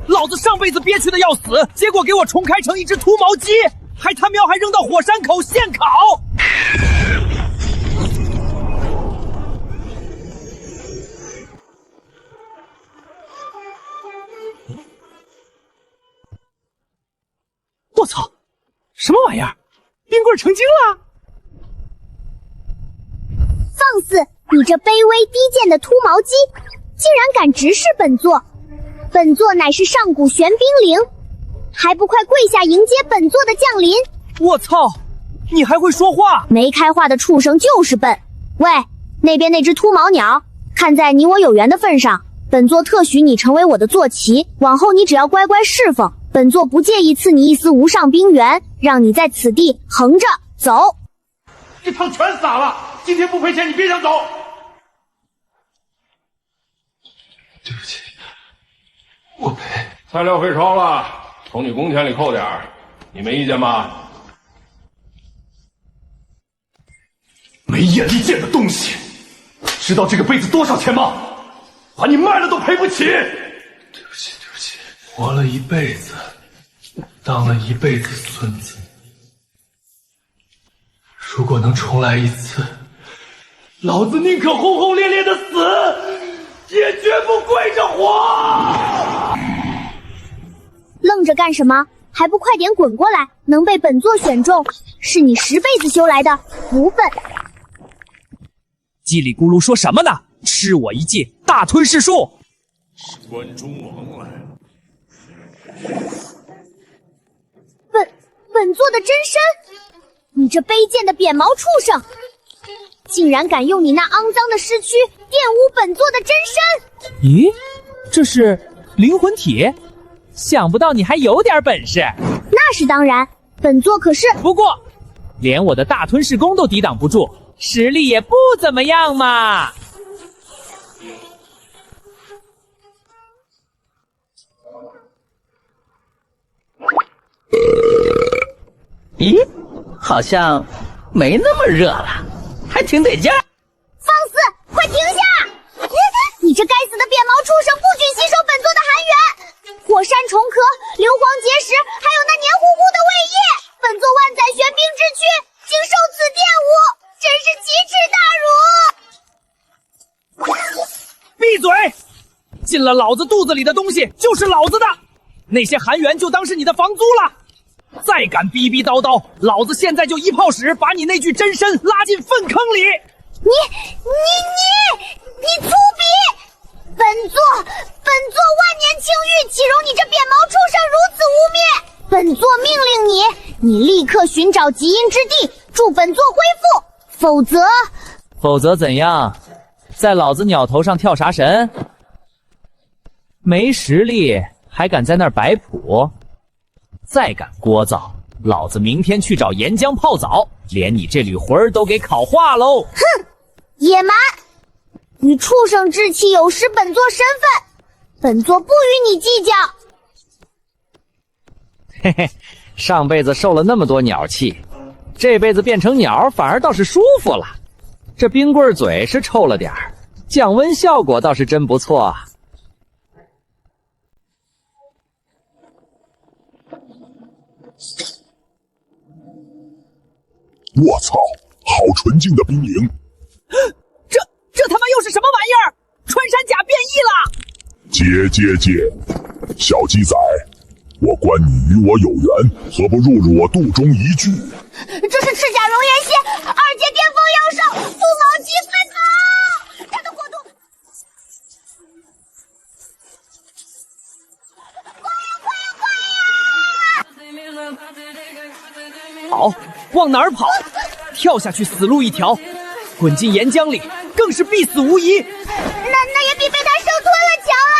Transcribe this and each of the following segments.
老子上辈子憋屈的要死，结果给我重开成一只秃毛鸡，还他喵还扔到火山口现烤。我操，什么玩意儿？冰棍成精了！放肆！你这卑微低贱的秃毛鸡，竟然敢直视本座！本座乃是上古玄冰灵，还不快跪下迎接本座的降临！我操，你还会说话？没开化的畜生就是笨！喂，那边那只秃毛鸟，看在你我有缘的份上，本座特许你成为我的坐骑，往后你只要乖乖侍奉，本座不介意赐你一丝无上冰原，让你在此地横着走。一趟全撒了，今天不赔钱你别想走。对不起，我赔。材料费超了，从你工钱里扣点儿，你没意见吧？没眼力见的东西，知道这个被子多少钱吗？把你卖了都赔不起。对不起，对不起，活了一辈子，当了一辈子孙子。如果能重来一次，老子宁可轰轰烈烈的死，也绝不跪着活！愣着干什么？还不快点滚过来！能被本座选中，是你10辈子修来的福分。叽里咕噜说什么呢？吃我一记大吞噬术！关中王来了。本座的真身！你这卑贱的扁毛畜生，竟然敢用你那肮脏的尸躯玷污本座的真身！咦，这是灵魂体？想不到你还有点本事。那是当然，本座可是……不过，连我的大吞噬功都抵挡不住，实力也不怎么样嘛。咦，好像没那么热了，还挺得劲儿。放肆！快停下！你这该死的扁毛畜生，不许吸收本座的寒元！火山虫壳、硫磺结石，还有那黏糊糊的胃液，本座万载玄冰之躯，竟受此玷污，真是奇耻大辱！闭嘴！进了老子肚子里的东西就是老子的，那些寒元就当是你的房租了。再敢逼逼叨叨，老子现在就一炮屎把你那具真身拉进粪坑里！你粗鄙！本座万年青玉，岂容你这扁毛畜生如此污蔑！本座命令你立刻寻找极阴之地，助本座恢复，否则怎样？在老子鸟头上跳啥神？没实力还敢在那儿摆谱？再敢聒噪，老子明天去找岩浆泡澡，连你这缕魂儿都给烤化喽！哼，野蛮！与畜生志气有失本座身份，本座不与你计较。嘿嘿，上辈子受了那么多鸟气，这辈子变成鸟反而倒是舒服了。这冰棍嘴是臭了点儿，降温效果倒是真不错。我操，好纯净的冰灵！这他妈又是什么玩意儿？穿山甲变异了！姐，小鸡仔，我观你与我有缘，何不入我肚中一具？这是赤甲熔岩蝎，2阶巅峰妖兽，秃毛鸡快跑！他的国度，快呀！好，往哪儿跑？跳下去死路一条，滚进岩浆里更是必死无疑。那也比被他生吞了强啊！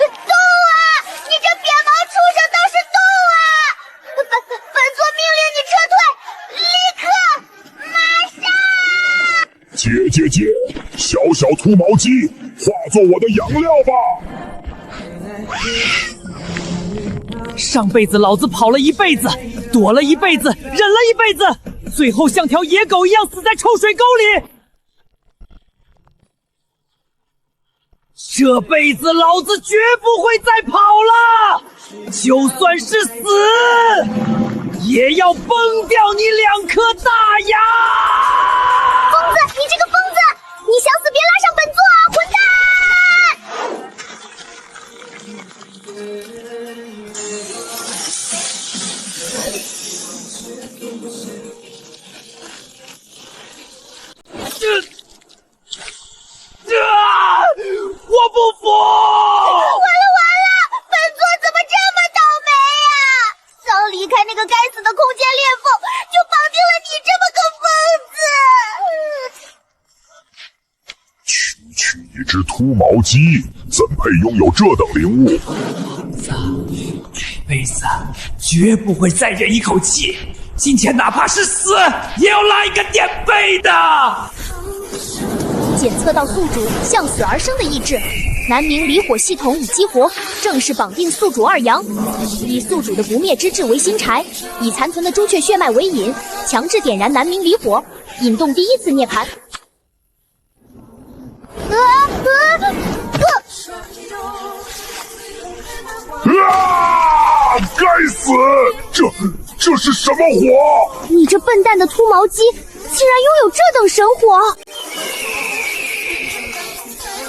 动啊！你这扁毛畜生倒是动啊！本座命令你撤退，立刻，马上！姐，小小秃毛鸡，化作我的养料吧！上辈子老子跑了一辈子，躲了一辈子，忍了一辈子，最后像条野狗一样死在臭水沟里。这辈子老子绝不会再跑了，就算是死，也要崩掉你2颗大牙！疯子，你这个疯子，你想死别拉上本座啊，混蛋！我不服！完了，本座怎么这么倒霉呀？刚离开那个该死的空间裂缝，就绑定了你这么个疯子。区区一只秃毛鸡，怎配拥有这等灵物？这辈子绝不会再忍一口气，今天哪怕是死，也要来一个点背的！检测到宿主向死而生的意志，南冥离火系统已激活，正式绑定宿主2阳，以宿主的不灭之志为新柴，以残存的朱雀血脉为引，强制点燃南冥离火，引动第1次涅槃。该死！这是什么火？你这笨蛋的秃毛鸡，竟然拥有这等神火！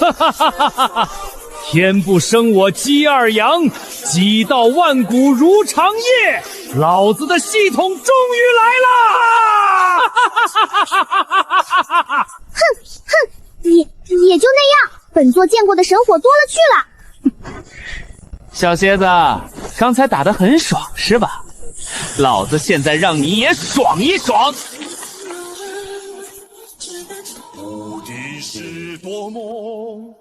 哈哈哈哈哈哈！天不生我鸡2阳，鸡到万古如长夜，老子的系统终于来了！哈哈哈哈哈哈！哼，也就那样，本座见过的神火多了去了。小蝎子，刚才打得很爽是吧？老子现在让你也爽一爽！目的是多么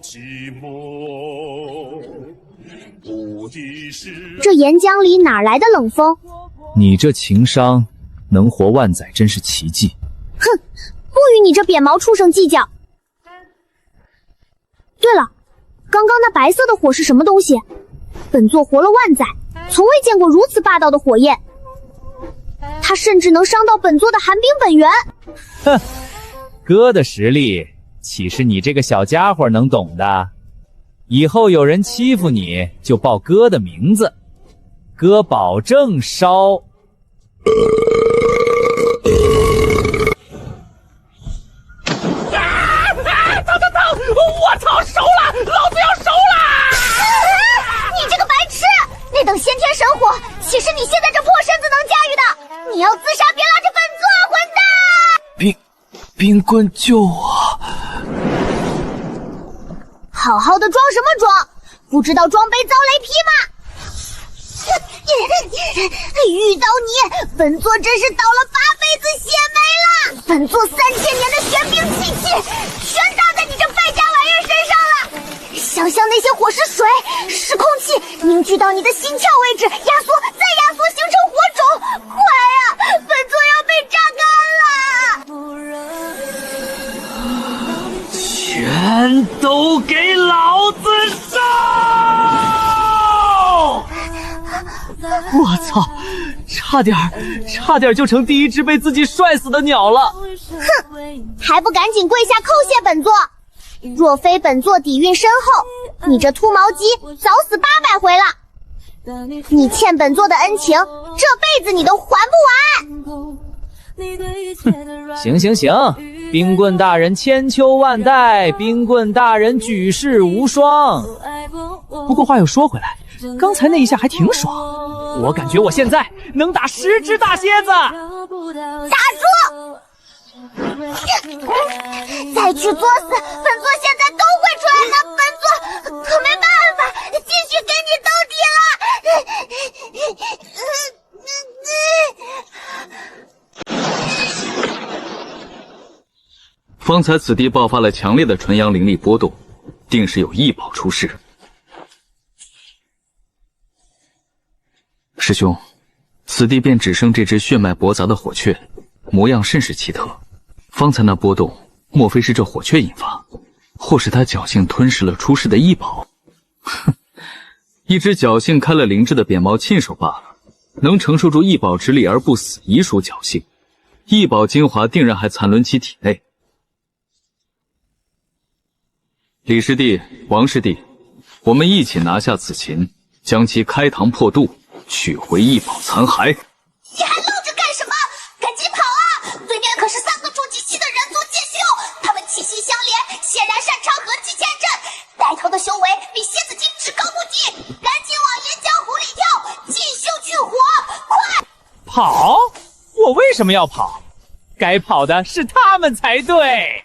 寂寞，目的是这岩浆里哪来的冷风？你这情商能活万载真是奇迹。哼，不与你这扁毛畜生计较。对了，刚刚那白色的火是什么东西？本座活了万载，从未见过如此霸道的火焰，它甚至能伤到本座的寒冰本源。哼，哥的实力岂是你这个小家伙能懂的？以后有人欺负你，就报哥的名字，哥保证烧。我操，收了，老子要收了！你这个白痴，那等先天神火岂是你现在这破身子能驾驭的？你要自杀别拉着本座啊，混蛋！冰棍救我！好好的装什么装？不知道装备遭雷劈吗？遇到你，本座真是倒了8辈子血霉了！本座3000年的玄冰气气，全打在你这败家玩意儿身上了！想象那些火是水，是空气，凝聚到你的心窍位置，压缩，再压缩，形成火种！快呀，本座要被榨干了！全都给老子烧！我操，差点就成第一只被自己帅死的鸟了！哼，还不赶紧跪下叩谢本座！若非本座底蕴深厚，你这秃毛鸡早死800回了！你欠本座的恩情，这辈子你都还不完！行，冰棍大人千秋万代，冰棍大人举世无双。不过话又说回来，刚才那一下还挺爽，我感觉我现在能打10只大蝎子。打住！再去作死，本座现在都会出来的，本座可没办法，继续给你兜底了。方才此地爆发了强烈的纯阳灵力波动，定是有异宝出世。师兄，此地便只剩这只血脉驳杂的火雀，模样甚是奇特。方才那波动，莫非是这火雀引发，或是他侥幸吞噬了出世的异宝？哼，一只侥幸开了灵智的扁毛禽兽罢了，能承受住异宝之力而不死，已属侥幸。异宝精华定然还残存其体内。李师弟、王师弟，我们一起拿下此琴，将其开膛破肚，取回异宝残骸。你还愣着干什么？赶紧跑啊！对面可是3个筑基期的人族剑修，他们气息相连，显然擅长合击剑阵。带头的修为比蝎子精至高不低，赶紧往岩浆湖里跳，进修去火！快！跑？我为什么要跑？该跑的是他们才对。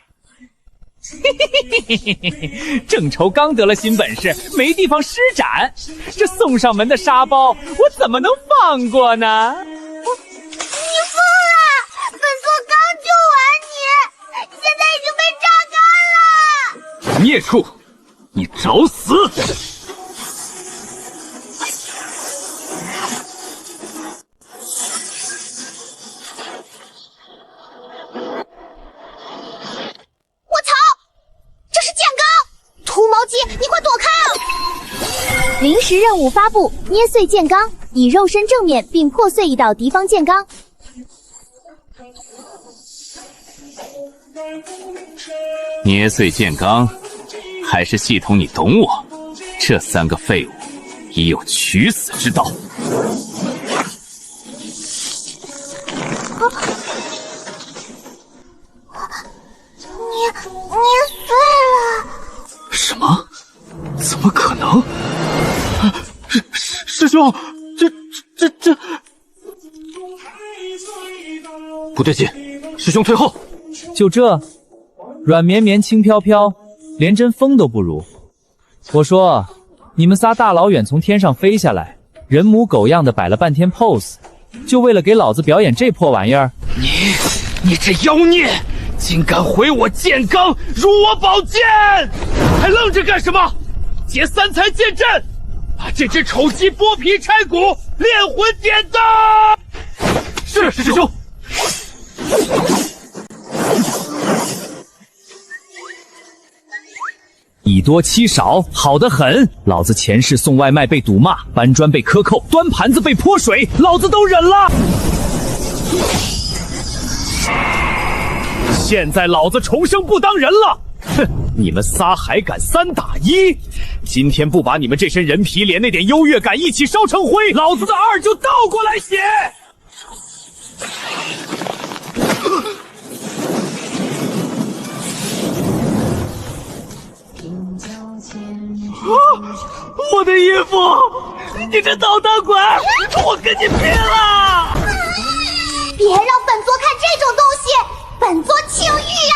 正愁刚得了新本事，没地方施展，这送上门的沙包，我怎么能放过呢？你疯了！本座刚救完你，现在已经被榨干了！孽畜，你找死！我操！这是剑罡！秃毛鸡，你快躲开！临时任务发布：捏碎剑罡，以肉身正面并破碎一道敌方剑罡。捏碎剑罡，还是系统你懂我？这3个废物已有取死之道。捏碎了！什么？怎么可能？师兄，这不对劲！师兄退后！就这，软绵绵轻飘飘，连阵风都不如。我说，你们仨大老远从天上飞下来，人模狗样的摆了半天 pose， 就为了给老子表演这破玩意儿？你这妖孽，竟敢毁我剑罡，辱我宝剑！还愣着干什么？结3才剑阵，把这只丑鸡剥皮拆骨，炼魂点灯！是师兄。以多欺少，好得很。老子前世送外卖被堵骂，搬砖被克扣，端盘子被泼水，老子都忍了。现在老子重生不当人了！哼，你们仨还敢3打1？今天不把你们这身人皮连那点优越感一起烧成灰，老子的2就倒过来写！我的衣服！你这捣蛋鬼！我跟你拼了！别让本座看这种东西，本座情欲啊！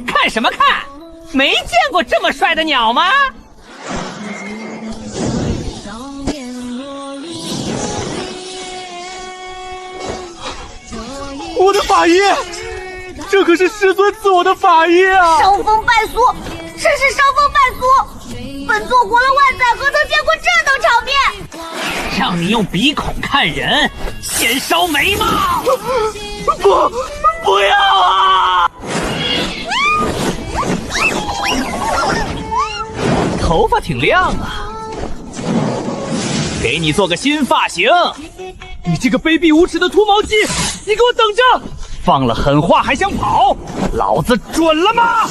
看什么看？没见过这么帅的鸟吗？我的法衣，这可是师尊赐我的法衣啊！伤风败俗，真是伤风败俗！本座活了万载，何曾见过这等场面？让你用鼻孔看人，先烧眉毛！不要啊！头发挺亮啊，给你做个新发型。你这个卑鄙无耻的秃毛鸡，你给我等着！放了狠话还想跑，老子准了吗？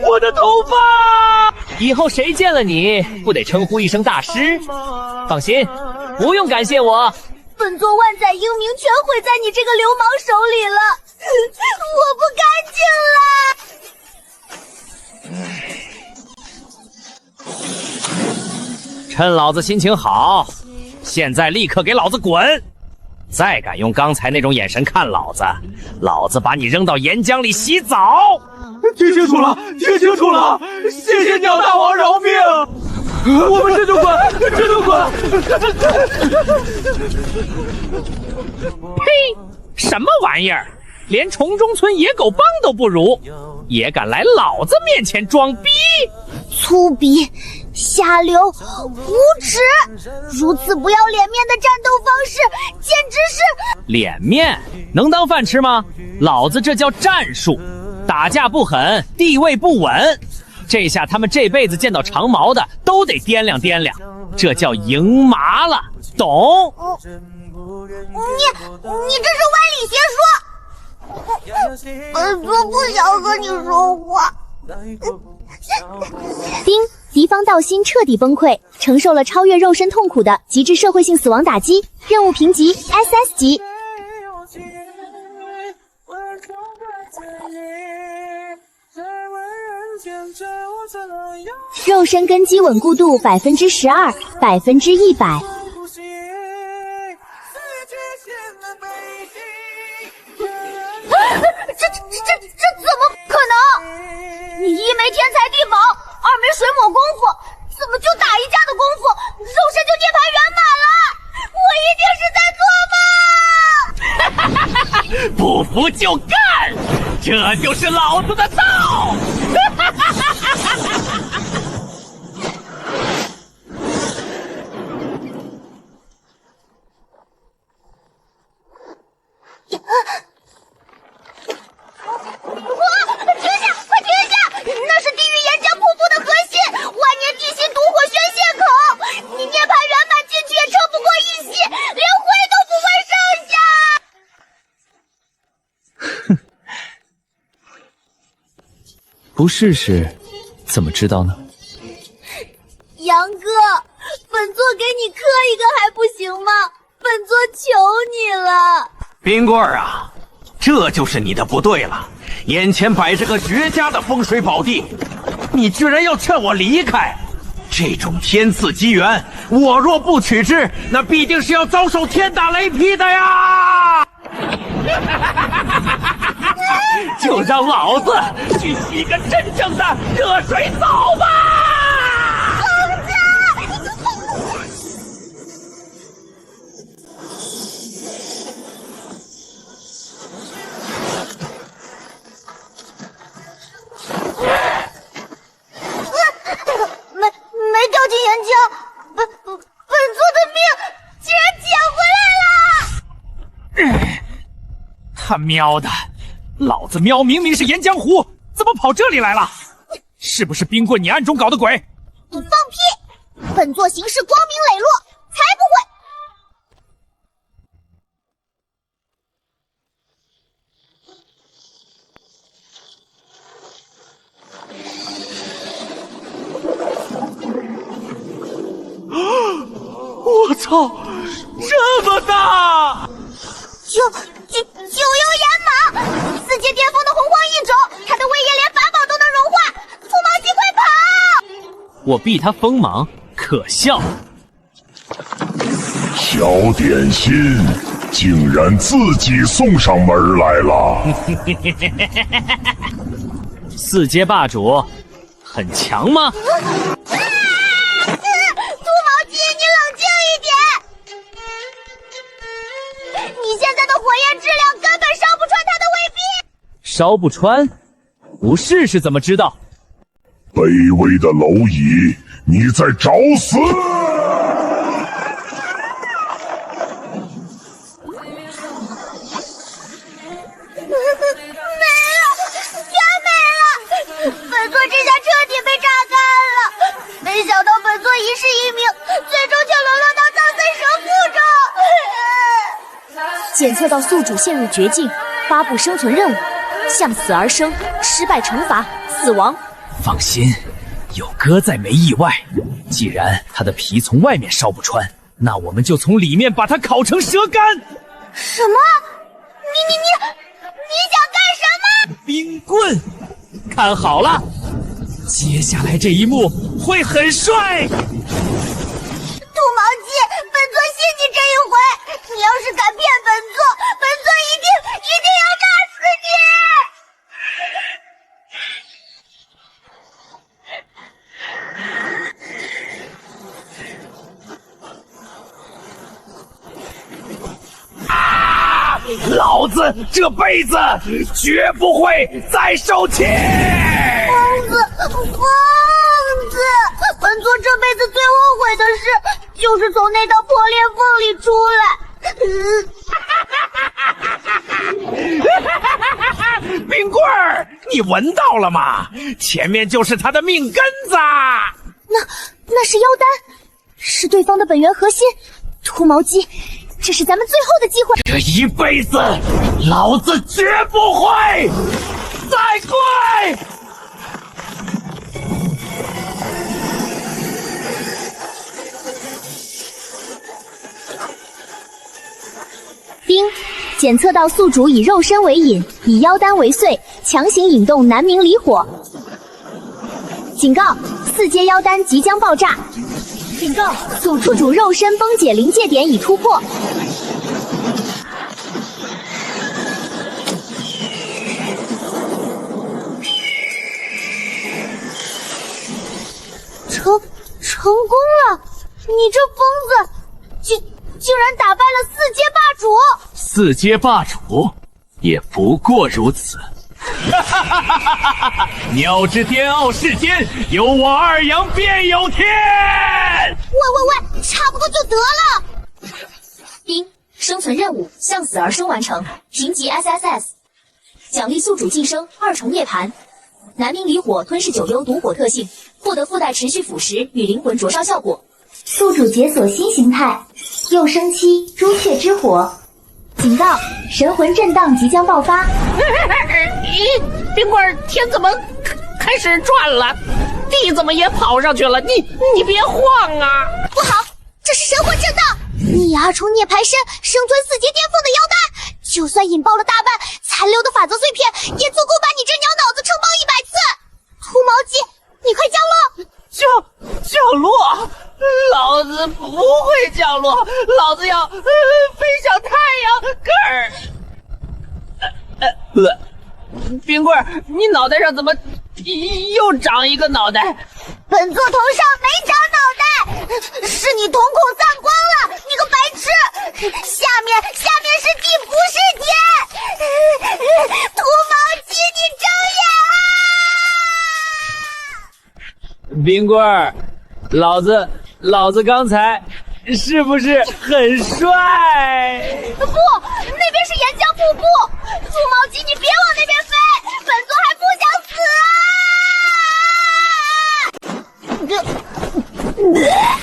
我的头发！以后谁见了你不得称呼一声大师？放心，不用感谢我。本座万载英名全毁在你这个流氓手里了，我不干净了！趁老子心情好，现在立刻给老子滚！再敢用刚才那种眼神看老子，老子把你扔到岩浆里洗澡！听清楚了，听清楚了！谢谢鸟大王饶命！我们这就滚，这就滚！呸！什么玩意儿？连虫中村野狗帮都不如，也敢来老子面前装逼！粗鄙、下流、无耻！如此不要脸面的战斗方式，简直是……脸面能当饭吃吗？老子这叫战术，打架不狠，地位不稳。这下他们这辈子见到长毛的都得掂量掂量，这叫赢麻了，懂？你这是歪理邪说！本座不想和你说话。丁，敌方道心彻底崩溃，承受了超越肉身痛苦的极致社会性死亡打击，任务评级 SS 级。肉身根基稳固度12%，100%。这怎么可能？你一没天才地宝，二没水抹功夫，怎么就打一架的功夫，肉身就涅槃圆满了？我一定是在做梦！不服就干，这就是老子的道！停下！快停下！那是地狱岩浆瀑布的核心，万年地心毒火宣泄口，你涅槃圆满进去也撑不过一息，连灰都不会剩下。不试试怎么知道呢？杨哥，本座给你磕一个还不行吗？本座求你了。冰棍儿啊，这就是你的不对了。眼前摆着个绝佳的风水宝地，你居然要劝我离开？这种天赐机缘，我若不取之，那必定是要遭受天打雷劈的呀！就让老子去洗个真正的热水澡吧！没掉进岩浆，本座的命竟然捡回来了！他喵的，老子喵明明是岩浆湖，怎么跑这里来了？是不是冰棍你暗中搞的鬼？你放屁！本座行事光明磊落，才不会！我操，这么大！九幽炎蟒，四阶巅峰的洪荒异种，它的威严连法宝都能融化！兔毛鸡，快跑！我避他锋芒，可笑。小点心竟然自己送上门来了。四阶霸主很强吗？兔毛鸡，你冷静一点！你现在的火焰质量根本烧不穿它的威逼！烧不穿？不试试怎么知道？卑微的蝼蚁，你在找死！本座这下彻底被榨干了，没想到本座一世一命，最终却沦落到藏森蛇腹中。检测到宿主陷入绝境，发布生存任务：向死而生，失败惩罚死亡。放心，有哥在没意外。既然他的皮从外面烧不穿，那我们就从里面把它烤成蛇干。什么？你想干什么？冰棍，看好了，接下来这一幕会很帅。兔毛鸡，本座信你这一回。你要是敢骗本座，本座一定要炸死你！老子这辈子绝不会再受气！疯子！本座这辈子最后悔的事，就是从那道破裂缝里出来。冰棍儿，你闻到了吗？前面就是他的命根子。那是妖丹，是对方的本源核心。秃毛鸡，这是咱们最后的机会。这一辈子，老子绝不会再跪！丁，检测到宿主以肉身为引，以妖丹为穗，强行引动南冥离火。警告！4阶妖丹即将爆炸。警告！宿主肉身崩解临界点已突破。成功了！你这疯子，竟然打败了4阶霸主！4阶霸主也不过如此。鸟之天傲世间，有我二阳便有天。喂，差不多就得了。丁，生存任务向死而生完成，评级 SSS， 奖励宿主晋升2重涅槃。南冥离火吞噬9幽毒火特性，获得附带持续腐蚀与灵魂灼烧效果。宿主解锁新形态，幼生期朱雀之火。警告！神魂震荡即将爆发。咦，冰棍，天怎么开始转了？地怎么也跑上去了？你别晃啊！不好，这是神魂震荡！你2重涅槃身生吞4阶巅峰的妖丹，就算引爆了大半，残留的法则碎片也足够把你这鸟脑子撑爆100次。秃毛鸡，你快降落！降落？老子不会降落，老子要飞向太阳根儿。冰棍，你脑袋上怎么又长一个脑袋？本座头上没长脑袋，是你瞳孔散光了，你个白痴！下面是地，不是天！秃毛鸡，你睁眼啊！冰棍儿，老子刚才是不是很帅？不，那边是岩浆瀑布。猪毛鸡，你别往那边飞，本座还不想死啊！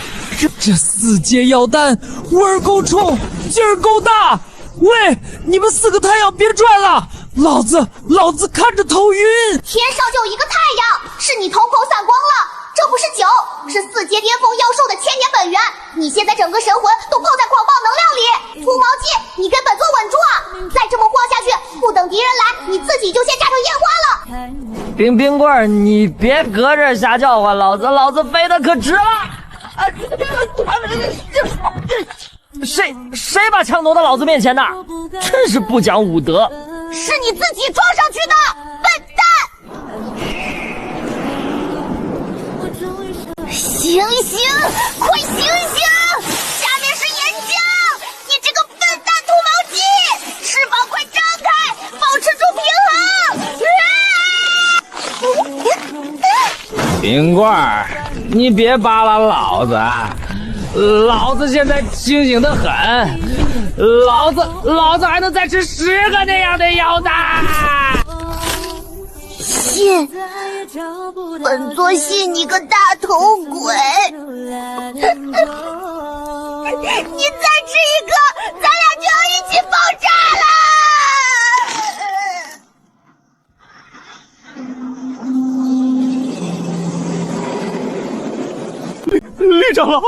这4阶妖丹味儿够冲，劲儿够大。喂，你们4个太阳别转了，老子看着头晕。天上就一个太阳，是你瞳孔散光了。这不是酒，是4阶巅峰妖兽的千年本源。你现在整个神魂都泡在狂暴能量里。秃毛鸡，你给本座稳住啊！再这么晃下去，不等敌人来，你自己就先炸成烟花了。冰棍，你别搁这瞎叫唤，老子飞得可直了。谁把枪挪到老子面前的？真是不讲武德！是你自己撞上去的，笨蛋！醒醒，快醒醒！下面是岩浆！你这个笨蛋秃毛鸡，翅膀快张开，保持住平衡！冰棍儿，你别扒拉老子，老子现在清醒得很，老子还能再吃10个那样的妖丹。信，本座信你个大头鬼！你再吃一个，咱俩就要一起爆炸了！厉长老，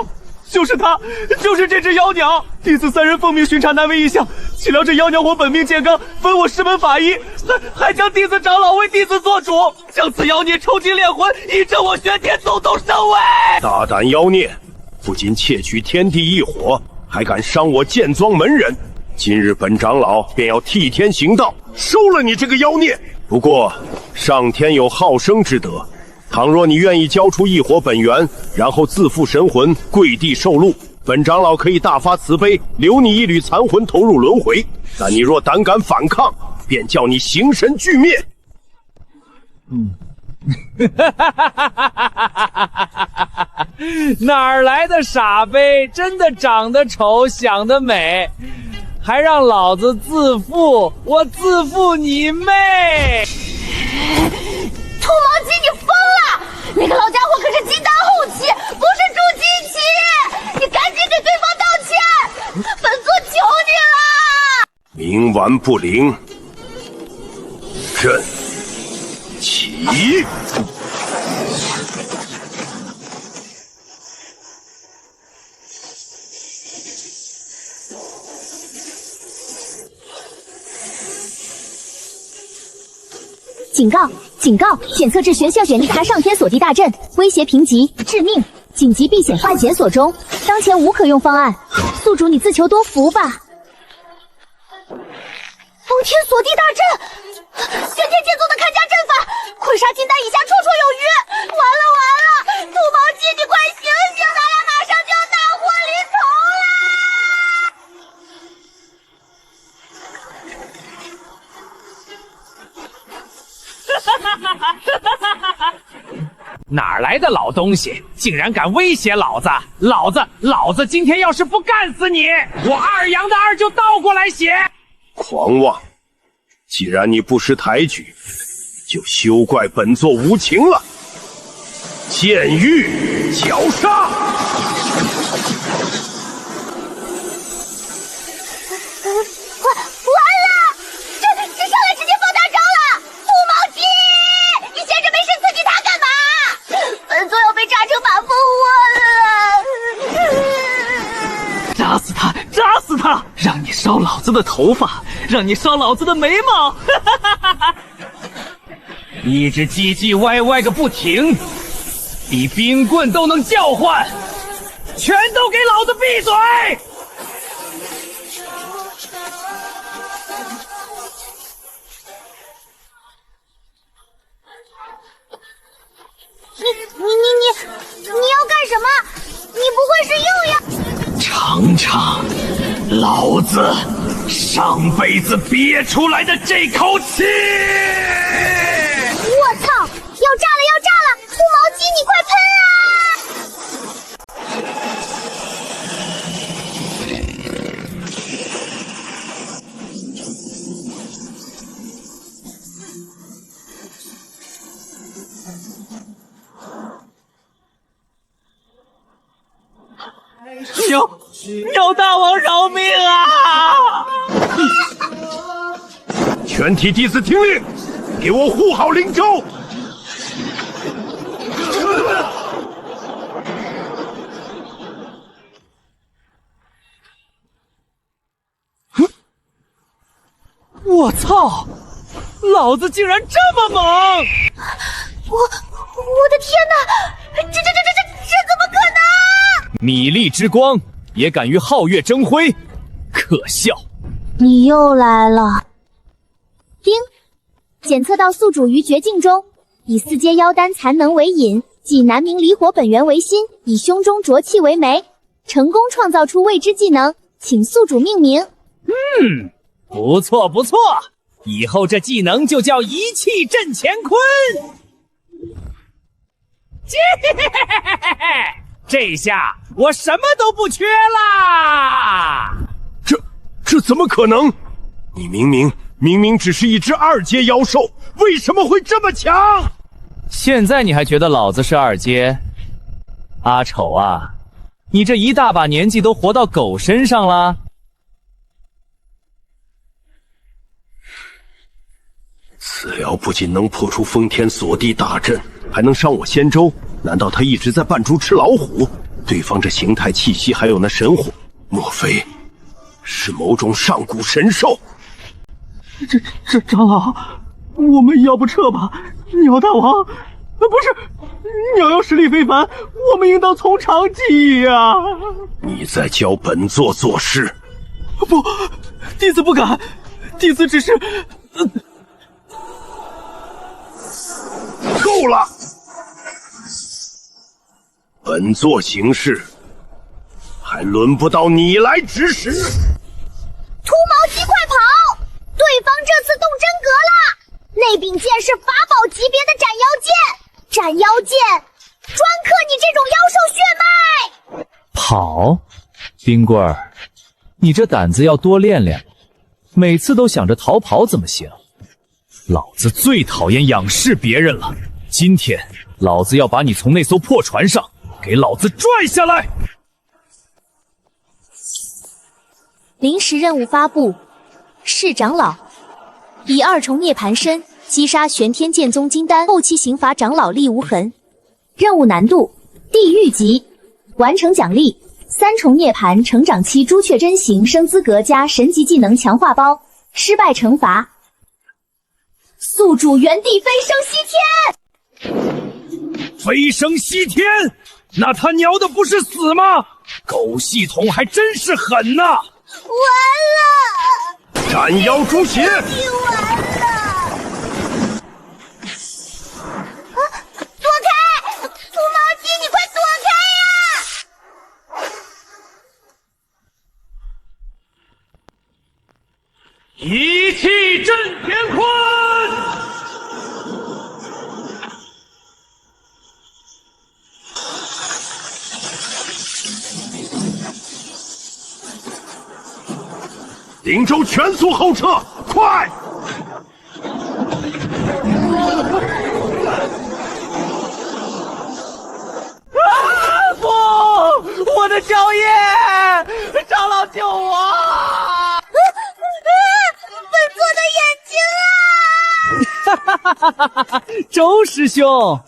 就是他，就是这只妖鸟。弟子3人奉命巡查难为异象，岂料这妖鸟火本命健刚，分我师门法医，还将弟子长老为弟子做主，将此妖孽抽筋炼魂，以证我玄天总统圣位。大胆妖孽，不仅窃取天地异火，还敢伤我剑庄门人。今日本长老便要替天行道，收了你这个妖孽。不过上天有好生之德，倘若你愿意交出异火本源，然后自负神魂，跪地受禄，本长老可以大发慈悲，留你一缕残魂投入轮回。但你若胆敢反抗，便叫你形神俱灭。哪儿来的傻杯？真的长得丑，想得美，还让老子自负？我自负你妹！秃毛鸡，你疯了！那个老家伙可是金丹后期，不是筑基期！你赶紧给对方道歉！本座求顽不灵。阵起！警告！警告！检测至玄啸卷尼卡上天锁地大阵，威胁评级致命，紧急避险化检索中，当前无可用方案，宿主你自求多福吧。封天锁地大阵，玄天剑宗的看家阵法，困杀金丹以下绰绰有余。完了完了，兔毛鸡，你快醒醒，咱俩马上就要大祸临头了！哪来的老东西，竟然敢威胁老子！老子今天要是不干死你，我二阳的二就倒过来写！狂妄！既然你不识抬举，就休怪本座无情了。剑狱绞杀！完了，这上来直接放大招了！兔毛鸡，你闲着没事刺激他干嘛？本座要被炸成马蜂窝了！扎死他！扎死他！让你烧老子的头发，让你烧老子的眉毛！一直唧唧歪歪个不停，比冰棍都能叫唤，全都给老子闭嘴！你要干什么？你不会是又要……尝尝老子上辈子憋出来的这口气！我操！要炸了要炸了！兔毛鸡，你快喷啊！鸟大王饶命啊！全体弟子听令，给我护好灵州！我操！老子竟然这么猛！我的天哪！这怎么可能？米粒之光也敢与皓月争辉，可笑！你又来了。丁，检测到宿主于绝境中，以4阶妖丹残能为引，即南冥离火本源为心，以胸中浊气为媒，成功创造出未知技能，请宿主命名。不错不错，以后这技能就叫一气镇乾坤。这下我什么都不缺啦！这怎么可能？你明明只是一只2阶妖兽，为什么会这么强？现在你还觉得老子是2阶？阿丑啊，你这一大把年纪都活到狗身上了。此辽不仅能破出封天锁地大阵，还能伤我仙州。难道他一直在扮猪吃老虎？对方这形态气息还有那神火，莫非是某种上古神兽？这长老，我们要不撤吧？鸟大王，不是，鸟妖实力非凡，我们应当从长计议啊！你在教本座做事？不，弟子不敢，弟子只是……够了！本座行事，还轮不到你来指使。秃毛鸡，快跑！对方这次动真格了，那柄剑是法宝级别的斩妖剑，斩妖剑专克你这种妖兽血脉。跑，冰棍儿，你这胆子要多练练，每次都想着逃跑怎么行？老子最讨厌仰视别人了，今天老子要把你从那艘破船上给老子拽下来！临时任务发布：是长老，以二重涅槃身击杀玄天剑宗金丹后期刑罚长老力无痕。任务难度地狱级，完成奖励3重涅槃成长期朱雀真形升资格加神级技能强化包，失败惩罚宿主原地飞升西天。飞升西天，那他娘的不是死吗？狗系统还真是狠呐！完了，斩妖诛邪！你完了！啊！躲开！秃毛鸡，你快躲开呀！一气震天坤。灵州全速后撤，快！不！我的蕉叶！长老救我！本座的眼睛啊！哈哈哈哈哈！周师兄，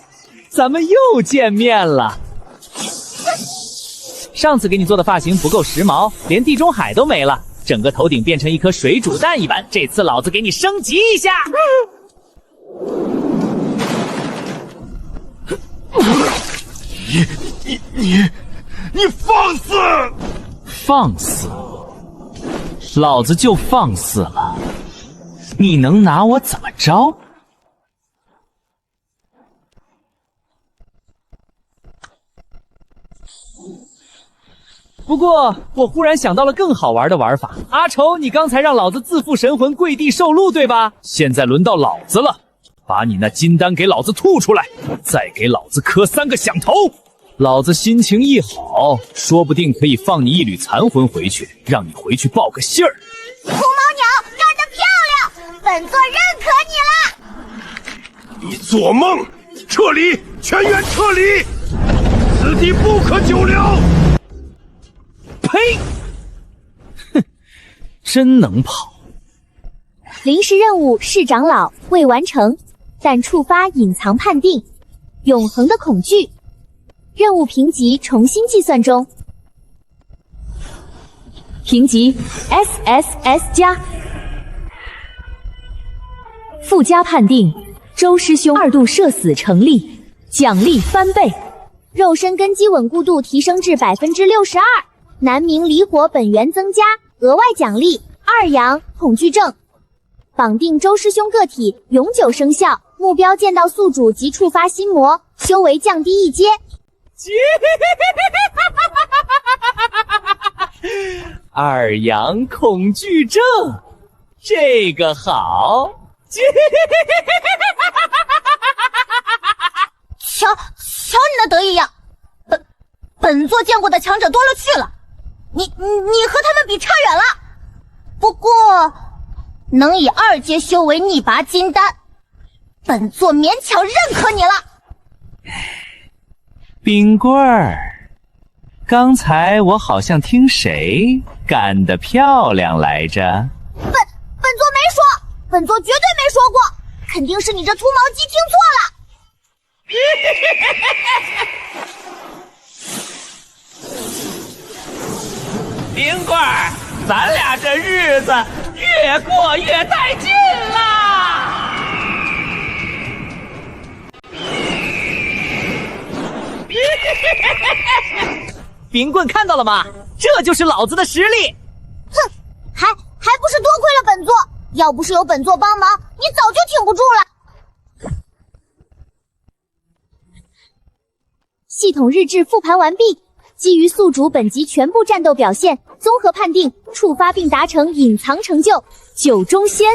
咱们又见面了。上次给你做的发型不够时髦，连地中海都没了。整个头顶变成一颗水煮蛋一般，这次老子给你升级一下！你放肆！放肆！老子就放肆了，你能拿我怎么着？不过，我忽然想到了更好玩的玩法。阿愁，你刚才让老子自负神魂跪地受禄，对吧？现在轮到老子了，把你那金丹给老子吐出来，再给老子磕3个响头。老子心情一好，说不定可以放你一缕残魂回去，让你回去报个信儿。红毛鸟干得漂亮，本座认可你了。你做梦！撤离，全员撤离！此地不可久留。呸！哼，真能跑。临时任务是长老未完成，但触发隐藏判定，永恒的恐惧。任务评级重新计算中。评级 SSS 加。附加判定：周师兄2度射死成立，奖励翻倍。肉身根基稳固度提升至62%，南冥离火本源增加，额外奖励2阳恐惧症，绑定周师兄个体永久生效，目标见到宿主即触发心魔，修为降低1阶。2阳恐惧症，这个好。瞧你那得意样，本座见过的强者多了去了，你和他们比差远了。不过能以2阶修为逆拔金丹，本座勉强认可你了。冰棍儿，刚才我好像听谁干得漂亮来着？本座没说，本座绝对没说过，肯定是你这秃毛鸡听错了。冰棍儿，咱俩这日子越过越带劲啦！冰棍看到了吗？这就是老子的实力！哼，还不是多亏了本座，要不是有本座帮忙，你早就挺不住了。系统日志复盘完毕，基于宿主本集全部战斗表现，综合判定触发并达成隐藏成就9中仙。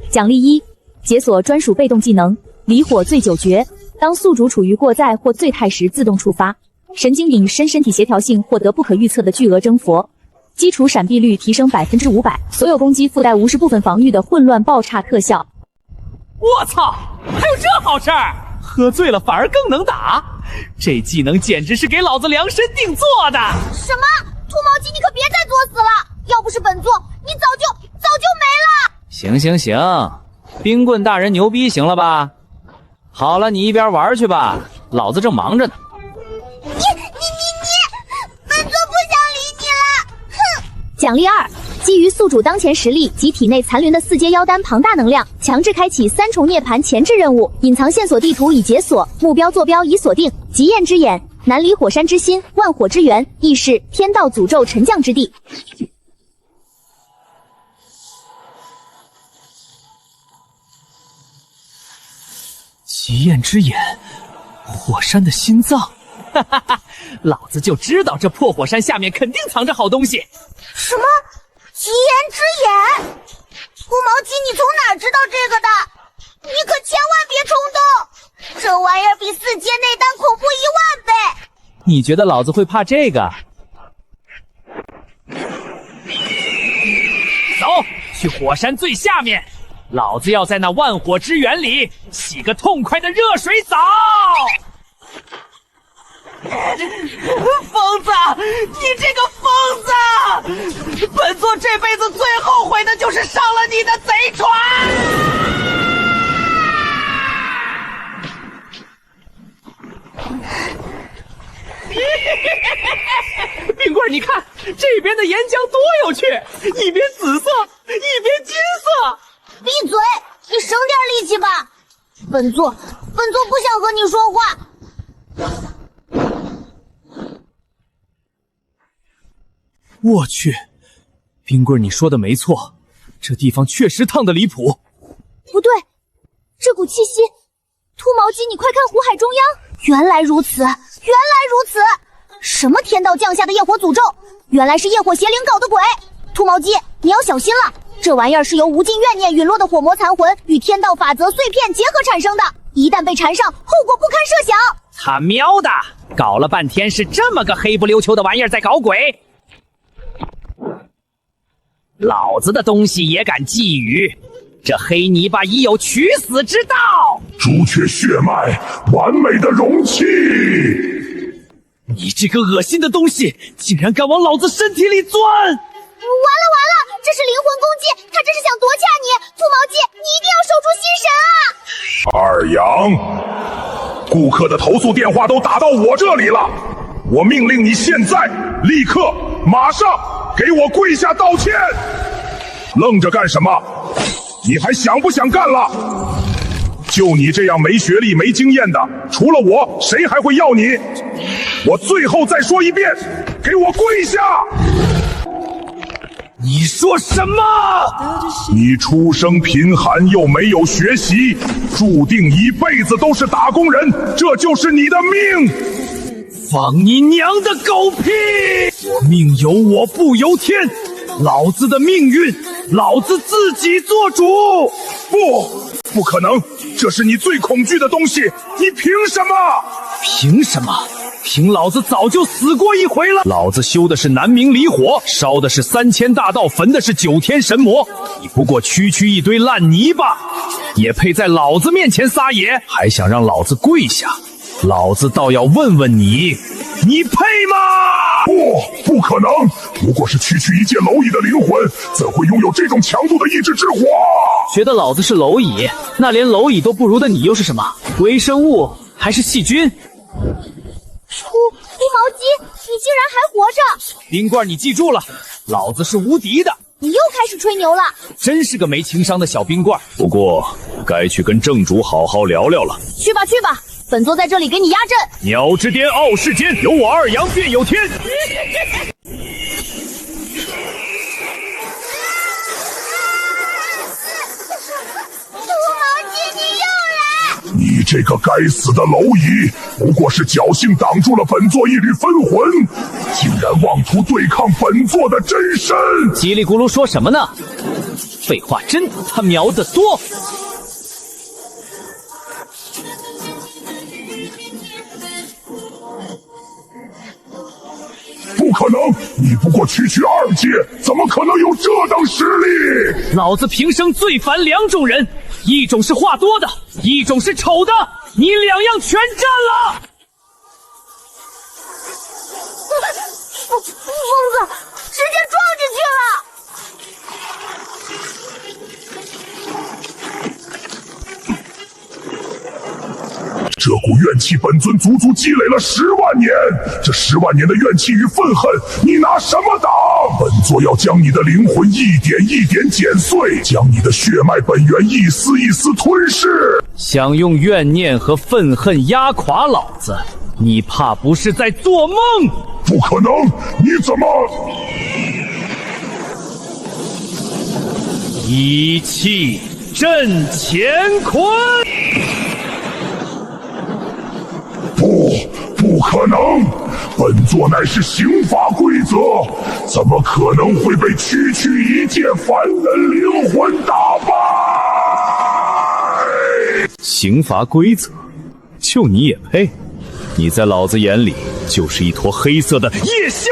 奖励1：解锁专属被动技能离火醉酒诀，当宿主处于过载或醉态时自动触发。神经隐身身体协调性获得不可预测的巨额增幅，基础闪避率提升500%，所有攻击附带50部分防御的混乱爆炸特效。我操，还有这好事儿！喝醉了反而更能打，这技能简直是给老子量身定做的！什么？秃毛鸡，你可别再作死了！要不是本座，你早就没了！行行行，冰棍大人牛逼，行了吧？好了，你一边玩去吧，老子正忙着呢。本座不想理你了，哼！奖励2，基于宿主当前实力及体内残留的4阶妖丹庞大能量，强制开启3重涅槃前置任务，隐藏线索地图已解锁，目标坐标已锁定，极焰之眼、南离火山之心、万火之源、亦是天道诅咒沉降之地。极焰之眼，火山的心脏，哈哈哈！老子就知道这破火山下面肯定藏着好东西。什么？极焰之眼？秃毛鸡，你从哪知道这个的？你可千万别冲动，这玩意儿比4阶内丹恐怖10000倍。你觉得老子会怕这个？走，去火山最下面。老子要在那万火之源里洗个痛快的热水澡！疯子，你这个疯子！本座这辈子最后悔的就是上了你的贼船！冰棍，你看这边的岩浆多有趣，一边紫色，一边金色。闭嘴！你省点力气吧。本座不想和你说话。我去，冰棍，你说的没错，这地方确实烫得离谱。不对，这股气息，秃毛鸡，你快看湖海中央！原来如此，原来如此！什么天道降下的业火诅咒？原来是业火邪灵搞的鬼！秃毛鸡，你要小心了。这玩意儿是由无尽怨念陨落的火魔残魂与天道法则碎片结合产生的，一旦被缠上，后果不堪设想。他喵的，搞了半天是这么个黑不溜秋的玩意儿在搞鬼！老子的东西也敢觊觎，这黑泥巴已有取死之道！朱雀血脉，完美的容器！你这个恶心的东西，竟然敢往老子身体里钻！完了，这是灵魂攻击，他这是想夺掐你！秃毛鸡，你一定要守住心神啊！二阳，顾客的投诉电话都打到我这里了，我命令你现在立刻马上给我跪下道歉！愣着干什么？你还想不想干了？就你这样没学历没经验的，除了我谁还会要你？我最后再说一遍，给我跪下！你说什么？你出生贫寒又没有学习，注定一辈子都是打工人，这就是你的命！放你娘的狗屁！命由我不由天，老子的命运，老子自己做主！不可能，这是你最恐惧的东西，你凭什么？凭什么？凭老子早就死过一回了！老子修的是南冥离火，烧的是3000大道，焚的是9天神魔。你不过区一堆烂泥巴，也配在老子面前撒野？还想让老子跪下？老子倒要问问你，你配吗？不可能！不过是区一介蝼蚁的灵魂，怎会拥有这种强度的意志之火？觉得老子是蝼蚁？那连蝼蚁都不如的你又是什么？微生物还是细菌？秃毛鸡，你竟然还活着！冰棍，你记住了，老子是无敌的！你又开始吹牛了，真是个没情商的小冰棍。不过，该去跟正主好好聊聊了。去吧，本座在这里给你压阵。鸟之巅，傲世间，有我二阳便有天。你这个该死的蝼蚁，不过是侥幸挡住了本座一缕分魂，竟然妄图对抗本座的真身！叽里咕噜说什么呢？废话真他喵的多！不可能，你不过区2阶，怎么可能有这等实力？老子平生最烦2种人，一种是话多的，一种是丑的，你2样全占了！疯子，直接撞进去了！怨气本尊足足积累了10万年，这10万年的怨气与愤恨，你拿什么挡？本座要将你的灵魂一点一点剪碎，将你的血脉本源一丝一丝吞噬。想用怨念和愤恨压垮老子，你怕不是在做梦？不可能！你怎么？一气震乾坤！不可能！本座乃是刑法规则，怎么可能会被区区一介凡人灵魂打败？刑罚规则，就你也配？你在老子眼里就是一坨黑色的夜宵！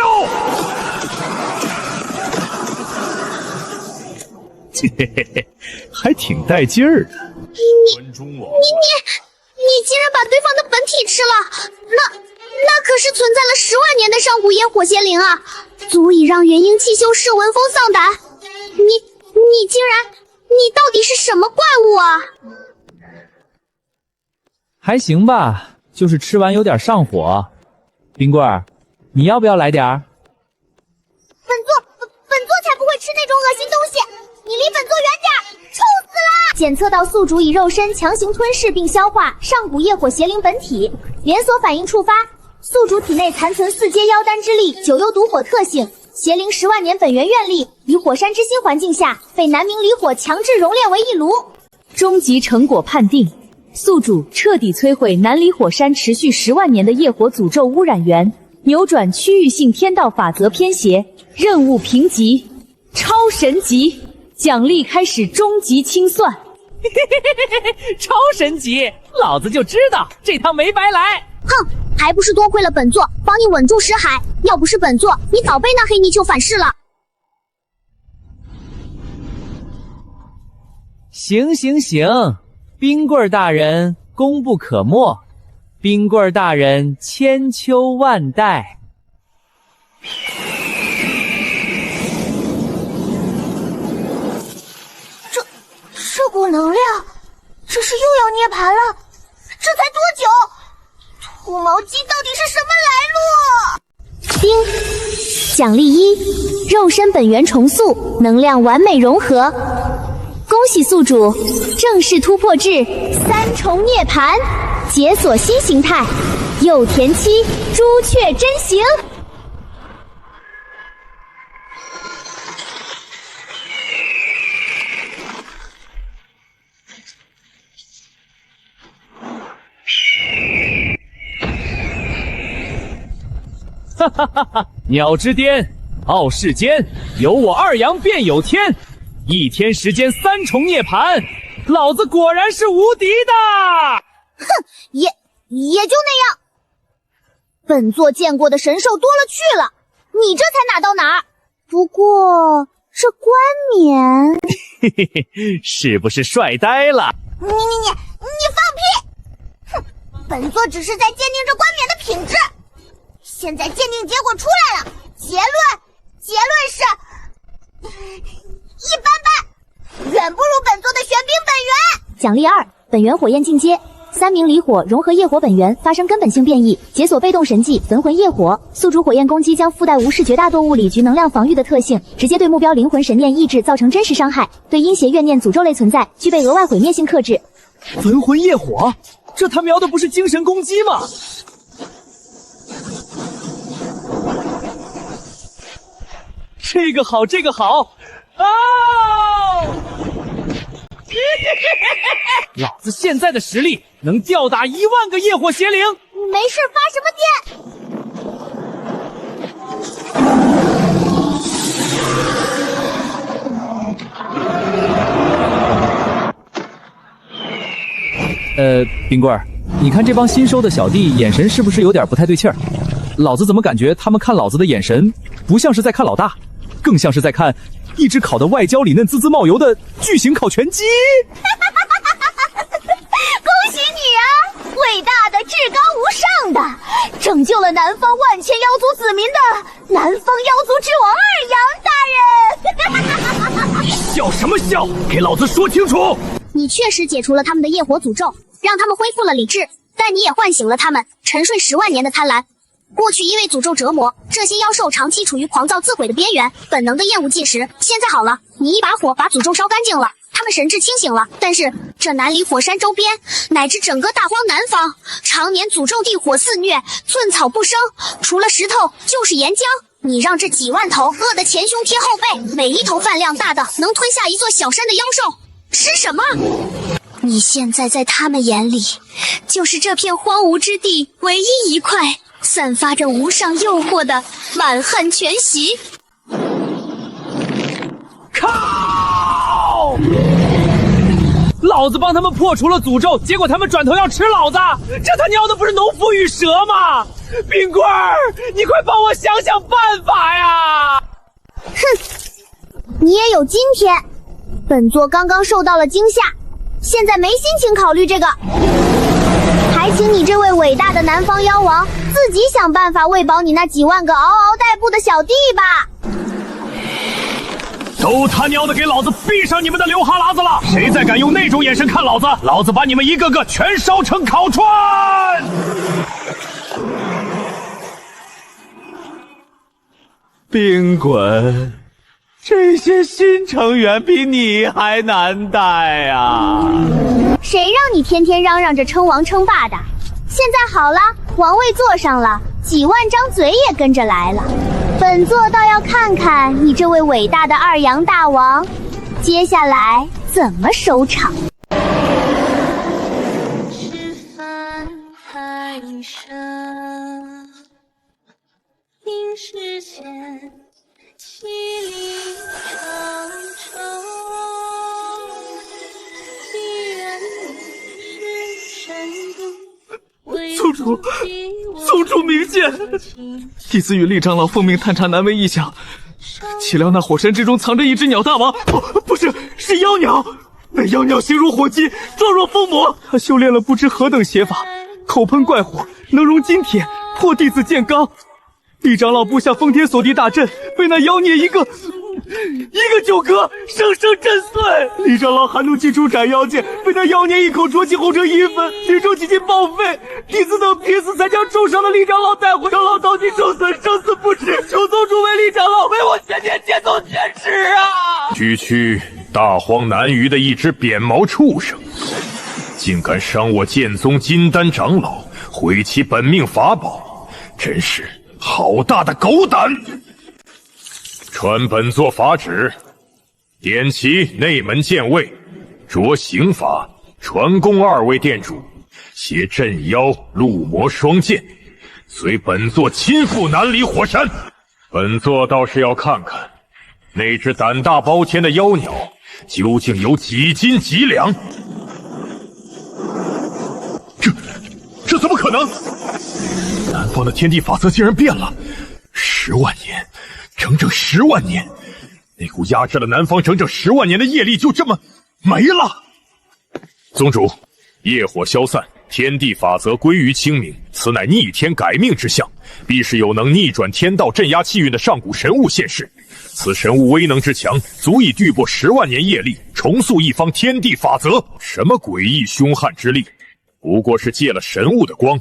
嘿嘿嘿，还挺带劲儿的。你竟然把对方的本体吃了，那可是存在了10万年的上古业火邪灵啊，足以让元婴气修士闻风丧胆。你竟然，你到底是什么怪物啊？还行吧，就是吃完有点上火。冰棍儿，你要不要来点儿？本座才不会吃那种恶心东西，你离本座远点，臭死了！检测到宿主以肉身强行吞噬并消化上古业火邪灵本体，连锁反应触发，宿主体内残存4阶妖丹之力9幽毒火特性，邪灵10万年本源愿力于火山之心环境下被南冥离火强制熔炼为一炉。终极成果判定，宿主彻底摧毁南离火山持续10万年的业火诅咒污染源，扭转区域性天道法则偏邪，任务评级超神级，奖励开始终极清算。超神级，老子就知道这趟没白来。哼，还不是多亏了本座帮你稳住识海，要不是本座，你早被那黑泥鳅反噬了。行，冰棍大人功不可没，冰棍大人千秋万代。这股能量，这是又要涅槃了？这才多久？土毛鸡到底是什么来路？丁，奖励1，肉身本源重塑，能量完美融合。恭喜宿主正式突破至3重涅槃，解锁新形态幼田七朱雀真形。哈哈哈哈！鸟之巅，傲世间，有我二阳便有天。1天时间3重涅槃，老子果然是无敌的！哼，也就那样。本座见过的神兽多了去了，你这才哪到哪儿？不过这冠冕，嘿嘿嘿，是不是帅呆了？你放屁！哼，本座只是在鉴定这冠冕的品质。现在鉴定结果出来了，结论是一般般，远不如本座的玄冰本源。奖励2，本源火焰进阶，3名离火融合业火本源发生根本性变异，解锁被动神技焚魂业火。宿主火焰攻击将附带无视绝大多物理局能量防御的特性，直接对目标灵魂神念意志造成真实伤害，对阴邪怨念诅咒类存在具备额外毁灭性克制。焚魂业火，这他瞄的不是精神攻击吗？这个好哦！老子现在的实力能吊打1万个业火邪灵。没事发什么电？冰棍儿，你看这帮新收的小弟眼神是不是有点不太对气儿？老子怎么感觉他们看老子的眼神不像是在看老大，更像是在看一只烤的外焦里嫩滋滋冒油的巨型烤全鸡。恭喜你啊，伟大的、至高无上的，拯救了南方万千妖族子民的南方妖族之王二阳大人！笑什么笑？给老子说清楚！你确实解除了他们的业火诅咒，让他们恢复了理智，但你也唤醒了他们沉睡10万年的贪婪。过去因为诅咒折磨，这些妖兽长期处于狂躁自毁的边缘，本能的厌恶进食。现在好了，你一把火把诅咒烧干净了，他们神智清醒了。但是这南离火山周边乃至整个大荒南方，常年诅咒地火肆虐，寸草不生，除了石头就是岩浆。你让这几万头饿得前胸贴后背，每一头饭量大的能吞下一座小山的妖兽，吃什么？你现在在他们眼里，就是这片荒芜之地唯一一块散发着无上诱惑的满汉全席。靠！老子帮他们破除了诅咒，结果他们转头要吃老子，这他娘的不是农夫与蛇吗？冰棍儿，你快帮我想想办法呀！哼，你也有今天。本座刚刚受到了惊吓，现在没心情考虑这个，还请你这位伟大的南方妖王自己想办法喂饱你那几万个嗷嗷待哺的小弟吧。都他娘的给老子闭上你们的流哈喇子了！谁再敢用那种眼神看老子，老子把你们一个个全烧成烤串！冰滚，这些新成员比你还难带啊！谁让你天天嚷嚷着称王称霸的？现在好了，王位坐上了，几万张嘴也跟着来了。本座倒要看看你这位伟大的二阳大王，接下来怎么收场。吃饭还剩饮食前气力长城，既然你是神都。宗主明鉴，弟子与厉长老奉命探查南魏异象，岂料那火山之中藏着一只鸟大王，不是妖鸟。那妖鸟形如火鸡，状若疯魔，他修炼了不知何等邪法，口喷怪火，能容金铁，破弟子剑罡。厉长老布下封天锁地大阵，被那妖孽一个九格生生震碎。厉长老含怒祭出斩妖剑，被那妖孽一口啄起，红成一粉，灵兽几近报废。弟子等拼死才将重伤的厉长老带回。长老当今受损，生死不知，求宗主为厉长老为我玄天剑宗雪耻啊！区区大荒南隅的一只扁毛畜生，竟敢伤我剑宗金丹长老，毁其本命法宝，真是好大的狗胆！传本座法旨，点齐内门剑位，着刑法，传供2位店主，携镇妖戮魔双剑，随本座亲赴南离火山。本座倒是要看看那只胆大包天的妖鸟究竟有几斤几两。这怎么可能？南方的天地法则竟然变了！10万年，整整10万年，那股压制了南方整整10万年的业力就这么没了。宗主，业火消散，天地法则归于清明，此乃逆天改命之象，必是有能逆转天道、镇压气运的上古神物现世。此神物威能之强，足以dy破10万年业力，重塑一方天地法则。什么诡异凶悍之力，不过是借了神物的光，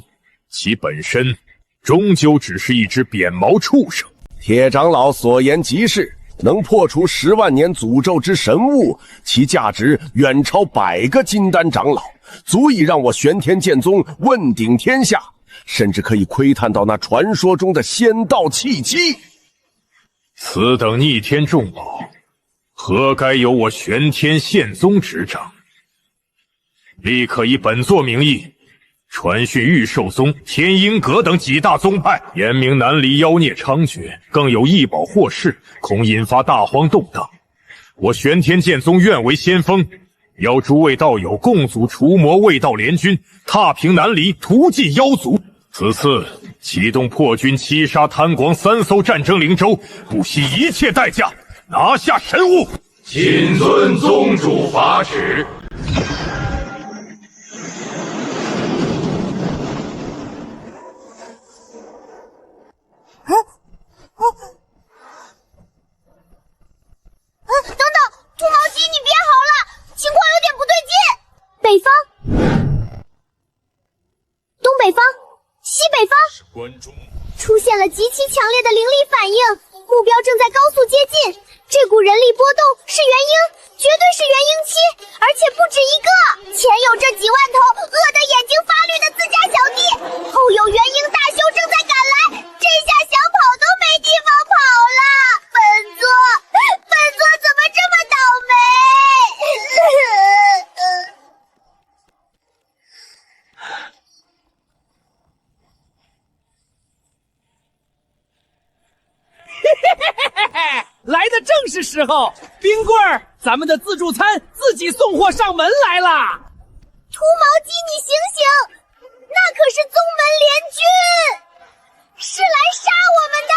其本身终究只是一只扁毛畜生。铁长老所言极是，能破除10万年诅咒之神物，其价值远超100个金丹长老，足以让我玄天剑宗问鼎天下，甚至可以窥探到那传说中的仙道契机。此等逆天重宝，何该由我玄天宪宗执掌？立刻以本座名义传讯玉寿宗、天鹰阁等几大宗派，严明南离妖孽猖獗，更有异宝祸事，恐引发大荒动荡。我玄天剑宗愿为先锋，邀诸位道友共组除魔卫道联军，踏平南离，屠尽妖族。此次启动破军7杀贪光3艘战争灵舟，不惜一切代价拿下神物。谨遵宗主法旨。等等，兔毛鸡，你别嚎了，情况有点不对劲。北方，方出现了极其强烈的灵力反应，目标正在高速接近。这股人力波动是元婴，绝对是元婴期，而且不止一个。前有这几万头饿得眼睛发绿的自家小弟，后有元婴大修正在赶来，这下想跑都没地方跑了。本座怎么这么倒霉？来的正是时候，冰棍儿，咱们的自助餐自己送货上门来啦！秃毛鸡，你醒醒，那可是宗门联军，是来杀我们的，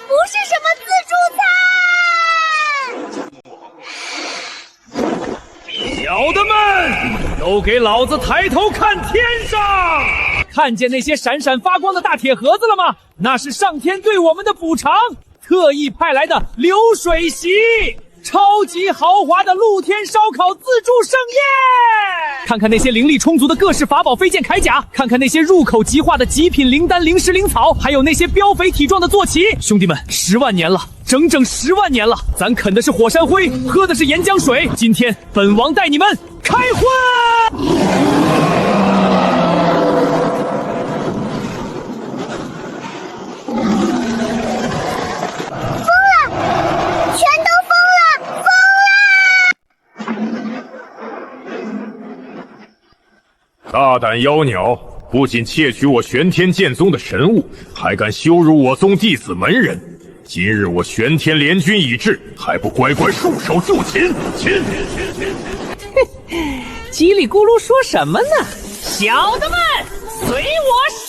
不是什么自助餐。小的们，都给老子抬头看天上！看见那些闪闪发光的大铁盒子了吗？那是上天对我们的补偿。特意派来的流水席，超级豪华的露天烧烤自助盛宴。看看那些灵力充足的各式法宝飞剑铠甲，看看那些入口即化的极品灵丹灵石灵草，还有那些膘肥体壮的坐骑。兄弟们，10万年了，整整10万年了，咱啃的是火山灰，喝的是岩浆水。今天本王带你们开荤！大胆妖鸟，不仅窃取我玄天剑宗的神物，还敢羞辱我宗弟子门人。今日我玄天联军已至，还不乖乖束手就擒！擒！叽里咕噜说什么呢？小的们，随我上！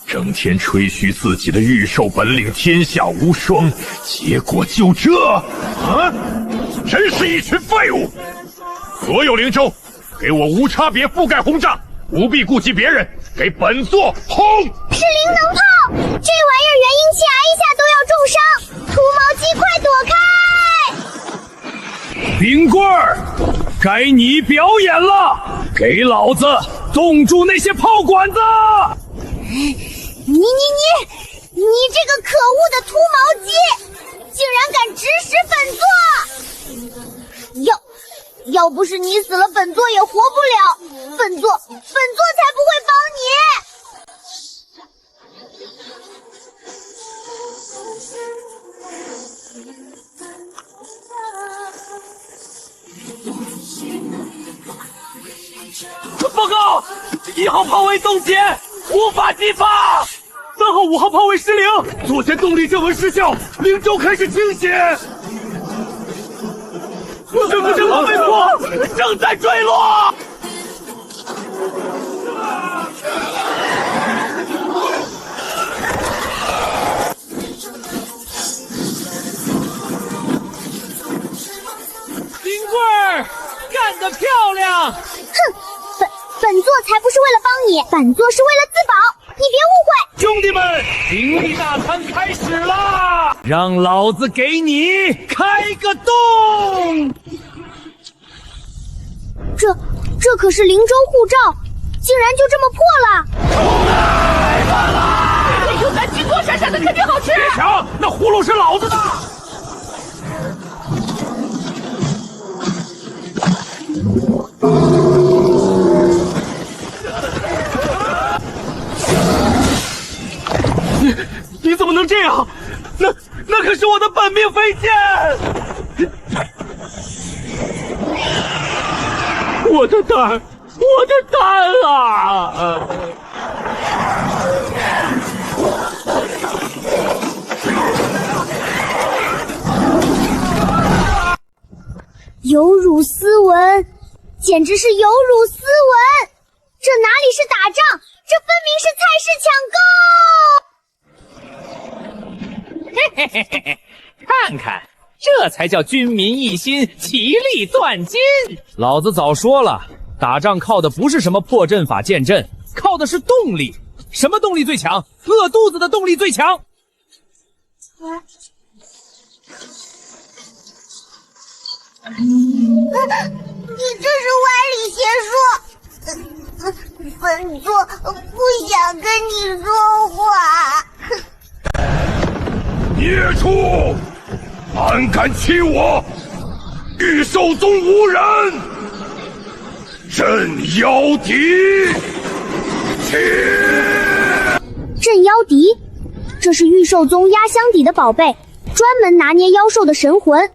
整天吹嘘自己的御兽本领天下无双，结果就这啊！真是一群废物！所有灵州，给我无差别覆盖轰炸，不必顾及别人，给本座轰！是灵能炮，这玩意儿元婴期挨一下都要重伤，秃毛鸡快躲开！冰棍儿，该你表演了，给老子冻住那些炮管子！你这个可恶的秃毛鸡，竟然敢指使本座！要不是你死了，本座也活不了。本座才不会帮你。报告，1号炮位冻结，无法激发。3号、5号炮位失灵，左前动力正文失效，灵州开始倾斜。这个正被迫正在坠落。冰棍儿，干得漂亮！哼，本座才不是为了帮你，本座是为了自保，你别误会。兄弟们，灵力大餐开始啦！让老子给你开个洞！这可是灵州护照，竟然就这么破了！这有咱金光闪闪的肯定好吃！别抢，那葫芦是老子的！你怎么能这样？那可是我的本命飞剑！我的蛋啊！有辱斯文，简直是有辱斯文！这哪里是打仗，这分明是菜市抢购！嘿嘿嘿嘿，看看这才叫军民一心，其利断金。老子早说了，打仗靠的不是什么破阵法建阵，靠的是动力。什么动力最强？饿肚子的动力最强。你这是歪理邪说。本座不想跟你说话。孽畜，胆敢欺我！御兽宗无人，镇妖敌！镇妖敌，这是御兽宗压箱底的宝贝，专门拿捏妖兽的神魂。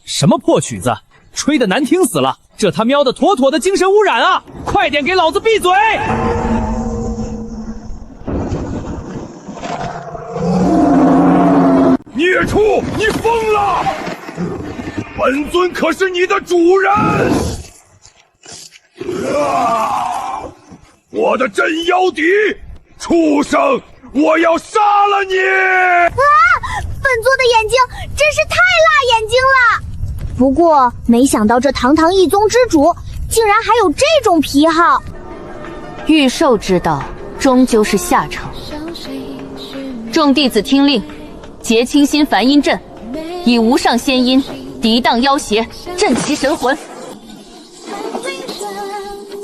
什么破曲子，吹得难听死了！这他喵的妥妥的精神污染啊！快点给老子闭嘴！孽畜，你疯了！本尊可是你的主人！我的镇妖敌，畜生！我要杀了你！本座的眼睛真是太辣眼睛了。不过没想到这堂堂一宗之主，竟然还有这种癖好。御兽之道，终究是下乘。众弟子听令，结清心梵音阵，以无上仙音涤荡妖邪，镇其神魂。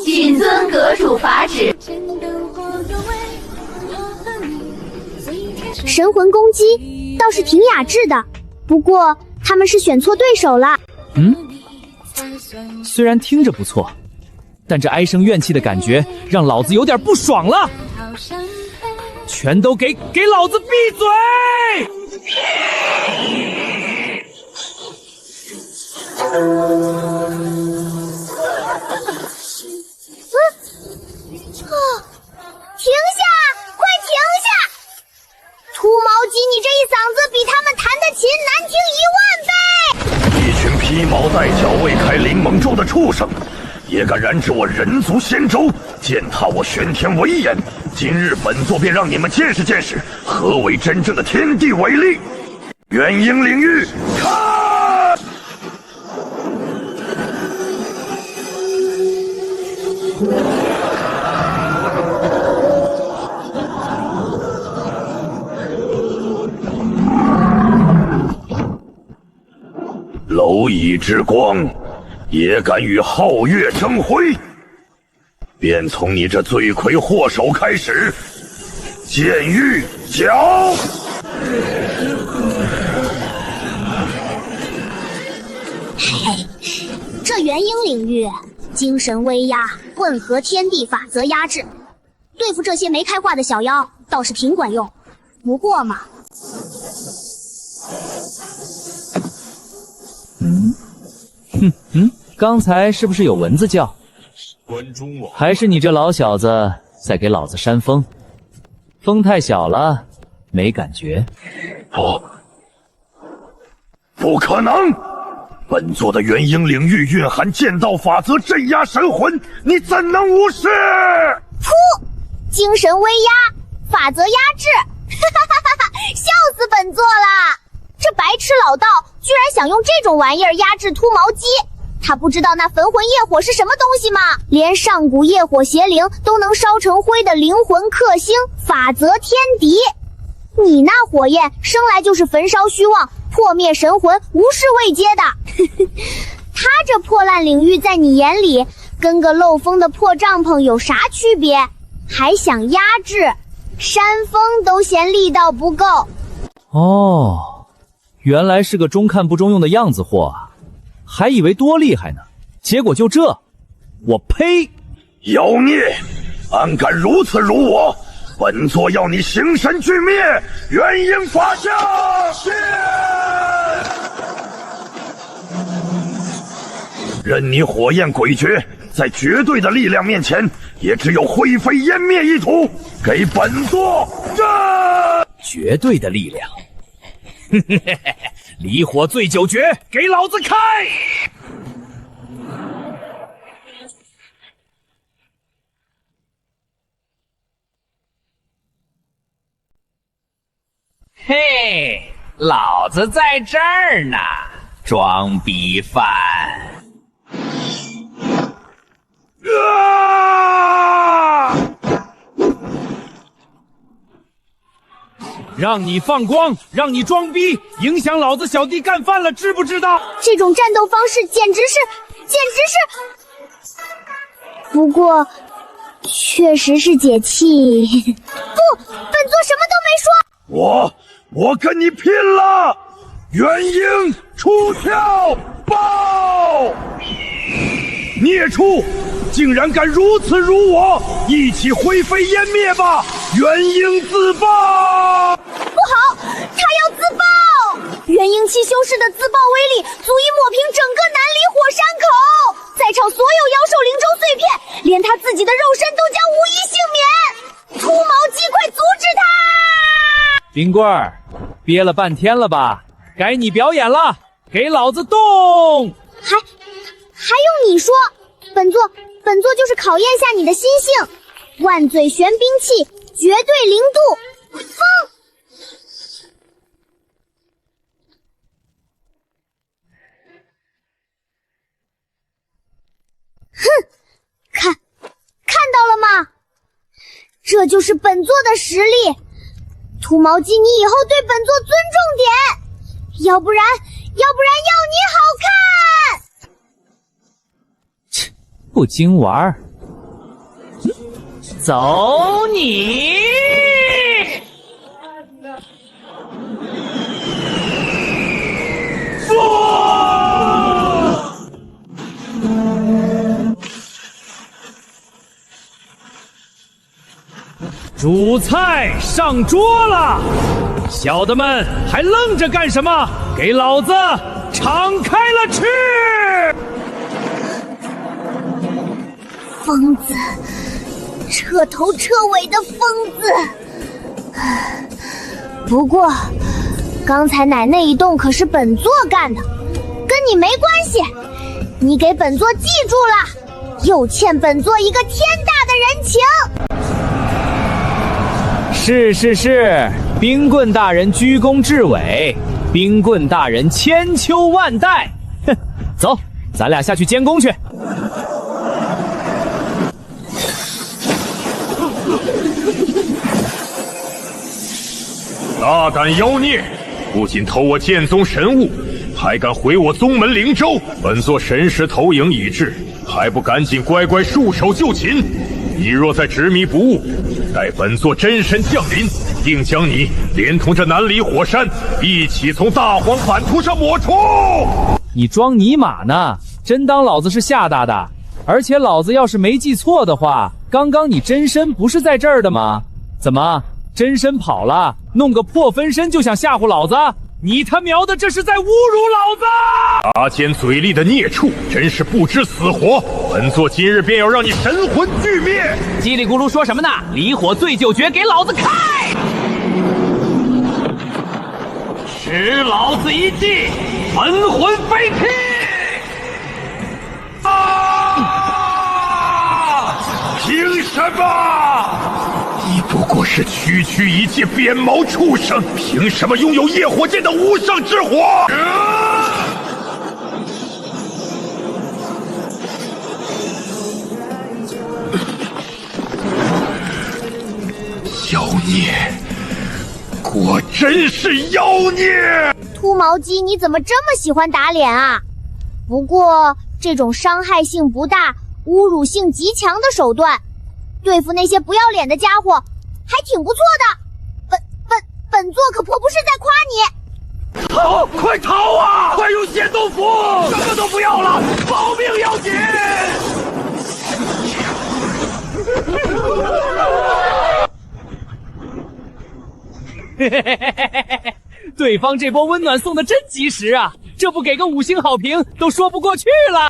谨遵阁主法旨。神魂攻击倒是挺雅致的，不过他们是选错对手了。虽然听着不错，但这哀声怨气的感觉让老子有点不爽了。全都给老子闭嘴！停下！快停下！秃毛鸡，你这一嗓子比他们弹的琴难听1万倍！一群披毛戴角、未开灵猛咒的畜生，也敢染指我人族仙州，践踏我玄天威严！今日本座便让你们见识见识何为真正的天地伟力！元婴领域，看！蝼蚁之光，也敢与皓月争辉？便从你这罪魁祸首开始，剑狱角。嘿，这元婴领域，精神威压混合天地法则压制，对付这些没开化的小妖倒是挺管用。不过嘛，刚才是不是有蚊子叫？关中王，还是你这老小子在给老子扇风？风太小了，没感觉。不可能！本座的元婴领域蕴含剑道法则镇压神魂，你怎能无视？噗！精神威压，法则压制，笑死本座了！这白痴老道居然想用这种玩意儿压制秃毛鸡，他不知道那焚魂业火是什么东西吗？连上古业火邪灵都能烧成灰的灵魂克星，法则天敌。你那火焰生来就是焚烧虚妄、破灭神魂、无视位阶的。他这破烂领域在你眼里跟个漏风的破帐篷有啥区别？还想压制，山峰都嫌力道不够。哦，原来是个中看不中用的样子货啊，还以为多厉害呢，结果就这，我呸！妖孽，安敢如此辱我！本座要你形神俱灭，元婴法相！任你火焰诡谲，在绝对的力量面前，也只有灰飞烟灭一途。给本座战！绝对的力量！离火醉酒诀，给老子开！嘿，老子在这儿呢，装逼犯！让你放光，让你装逼，影响老子小弟干饭了，知不知道？这种战斗方式简直是……不过，确实是解气。不，本座什么都没说。我跟你拼了！元婴出鞘，爆！孽畜，竟然敢如此辱我！一起灰飞烟灭吧！元婴自爆！不好，他要自爆！元婴七修士的自爆威力足以抹平整个南离火山口，在场所有妖兽灵州碎片，连他自己的肉身都将无一幸免！秃毛鸡，快阻止他！冰棍儿，憋了半天了吧？该你表演了，给老子动！还用你说？本座就是考验下你的心性。万嘴玄冰气，绝对零度，风！哼，看到了吗？这就是本座的实力。秃毛鸡，你以后对本座尊重点，要不然要你好看！不经玩儿，走你！主菜上桌了，小的们还愣着干什么？给老子敞开了吃！疯子，彻头彻尾的疯子。不过，刚才奶那一动可是本座干的，跟你没关系。你给本座记住了，又欠本座一个天大的人情。是，冰棍大人居功至伟，冰棍大人千秋万代。哼，走，咱俩下去监工去。大胆妖孽，不仅偷我剑宗神物，还敢毁我宗门灵州！本座神识投影已至，还不赶紧乖乖束手就擒！你若再执迷不悟，待本座真身降临，定将你连同这南离火山一起从大荒版图上抹除！你装尼玛呢？真当老子是吓大的？而且老子要是没记错的话，刚刚你真身不是在这儿的吗？怎么真身跑了，弄个破分身就想吓唬老子？你他喵的这是在侮辱老子！拔尖嘴利的孽畜，真是不知死活！本座今日便要让你神魂俱灭！叽里咕噜说什么呢？离火醉酒诀，给老子开！吃老子一记，魂魂飞劈！凭什么？你不过是区区一介鞭毛畜生，凭什么拥有业火剑的无上之火？妖孽，果真是妖孽！秃毛鸡，你怎么这么喜欢打脸啊？不过这种伤害性不大、侮辱性极强的手段，对付那些不要脸的家伙还挺不错的。本座可不是在夸你。逃！快逃啊！快用仙洞符！什么都不要了，保命要紧！对方这波温暖送的真及时啊！这不给个5星好评都说不过去了。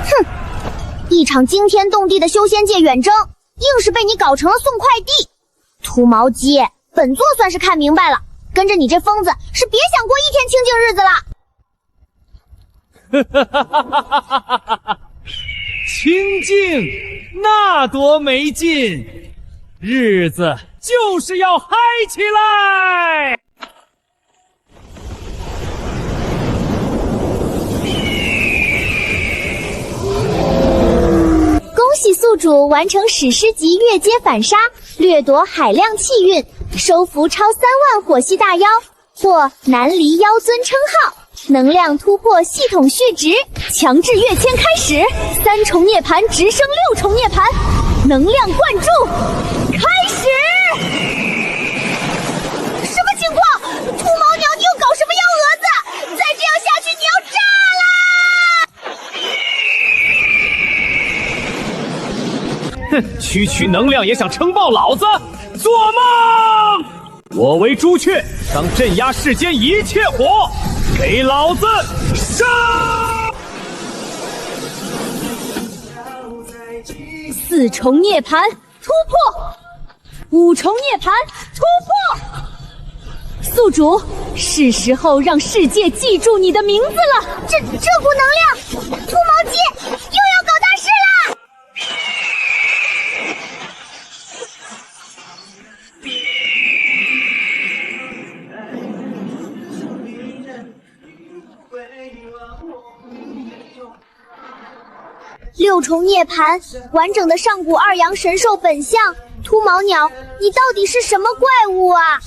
哼，一场惊天动地的修仙界远征，硬是被你搞成了送快递。秃毛鸡，本座算是看明白了，跟着你这疯子是别想过一天清静日子了。哈哈哈哈哈哈！清静那多没劲，日子就是要嗨起来！恭喜宿主完成史诗级越阶反杀，掠夺海量气运，收服超3万火系大妖，获南离妖尊称号。能量突破系统续值，强制跃迁开始，3重涅槃直升6重涅槃，能量灌注开始。什么情况？秃毛鸟，你又搞什么幺蛾子？再这样下去，哼，你要炸啦！区区能量也想撑爆老子？做梦！我为朱雀，当镇压世间一切火，给老子上！4重涅槃突破，5重涅槃突破。宿主，是时候让世界记住你的名字了。这股能量，秃毛鸡又要搞大事了！6重涅槃，完整的上古二阳神兽本相。秃毛鸟，你到底是什么怪物啊？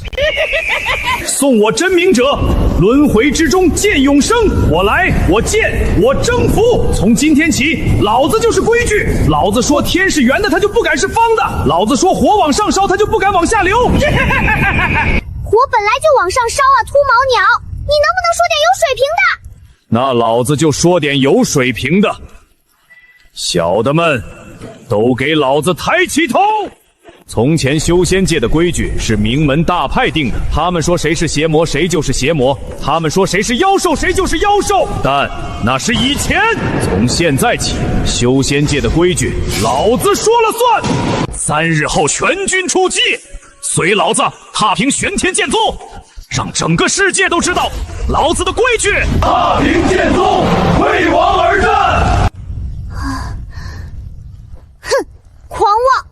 送我真名者，轮回之中见永生。我来，我见，我征服。从今天起，老子就是规矩。老子说天是圆的，他就不敢是方的；老子说火往上烧，他就不敢往下流。火本来就往上烧啊，秃毛鸟，你能不能说点有水平的？那老子就说点有水平的。小的们，都给老子抬起头！从前修仙界的规矩是名门大派定的，他们说谁是邪魔，谁就是邪魔；他们说谁是妖兽，谁就是妖兽。但那是以前，从现在起，修仙界的规矩，老子说了算。3日后全军出击，随老子踏平玄天剑宗，让整个世界都知道老子的规矩。踏平剑宗，为王而战。哼，狂妄！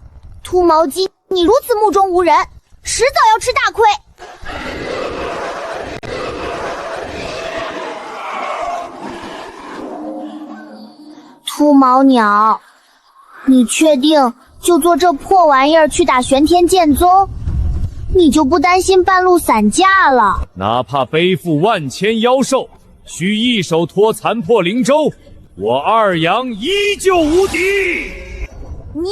秃毛鸡，你如此目中无人，迟早要吃大亏。秃毛鸟，你确定就做这破玩意儿去打玄天剑宗？你就不担心半路散架了？哪怕背负万千妖兽，需一手托残破灵州，我二阳依旧无敌。你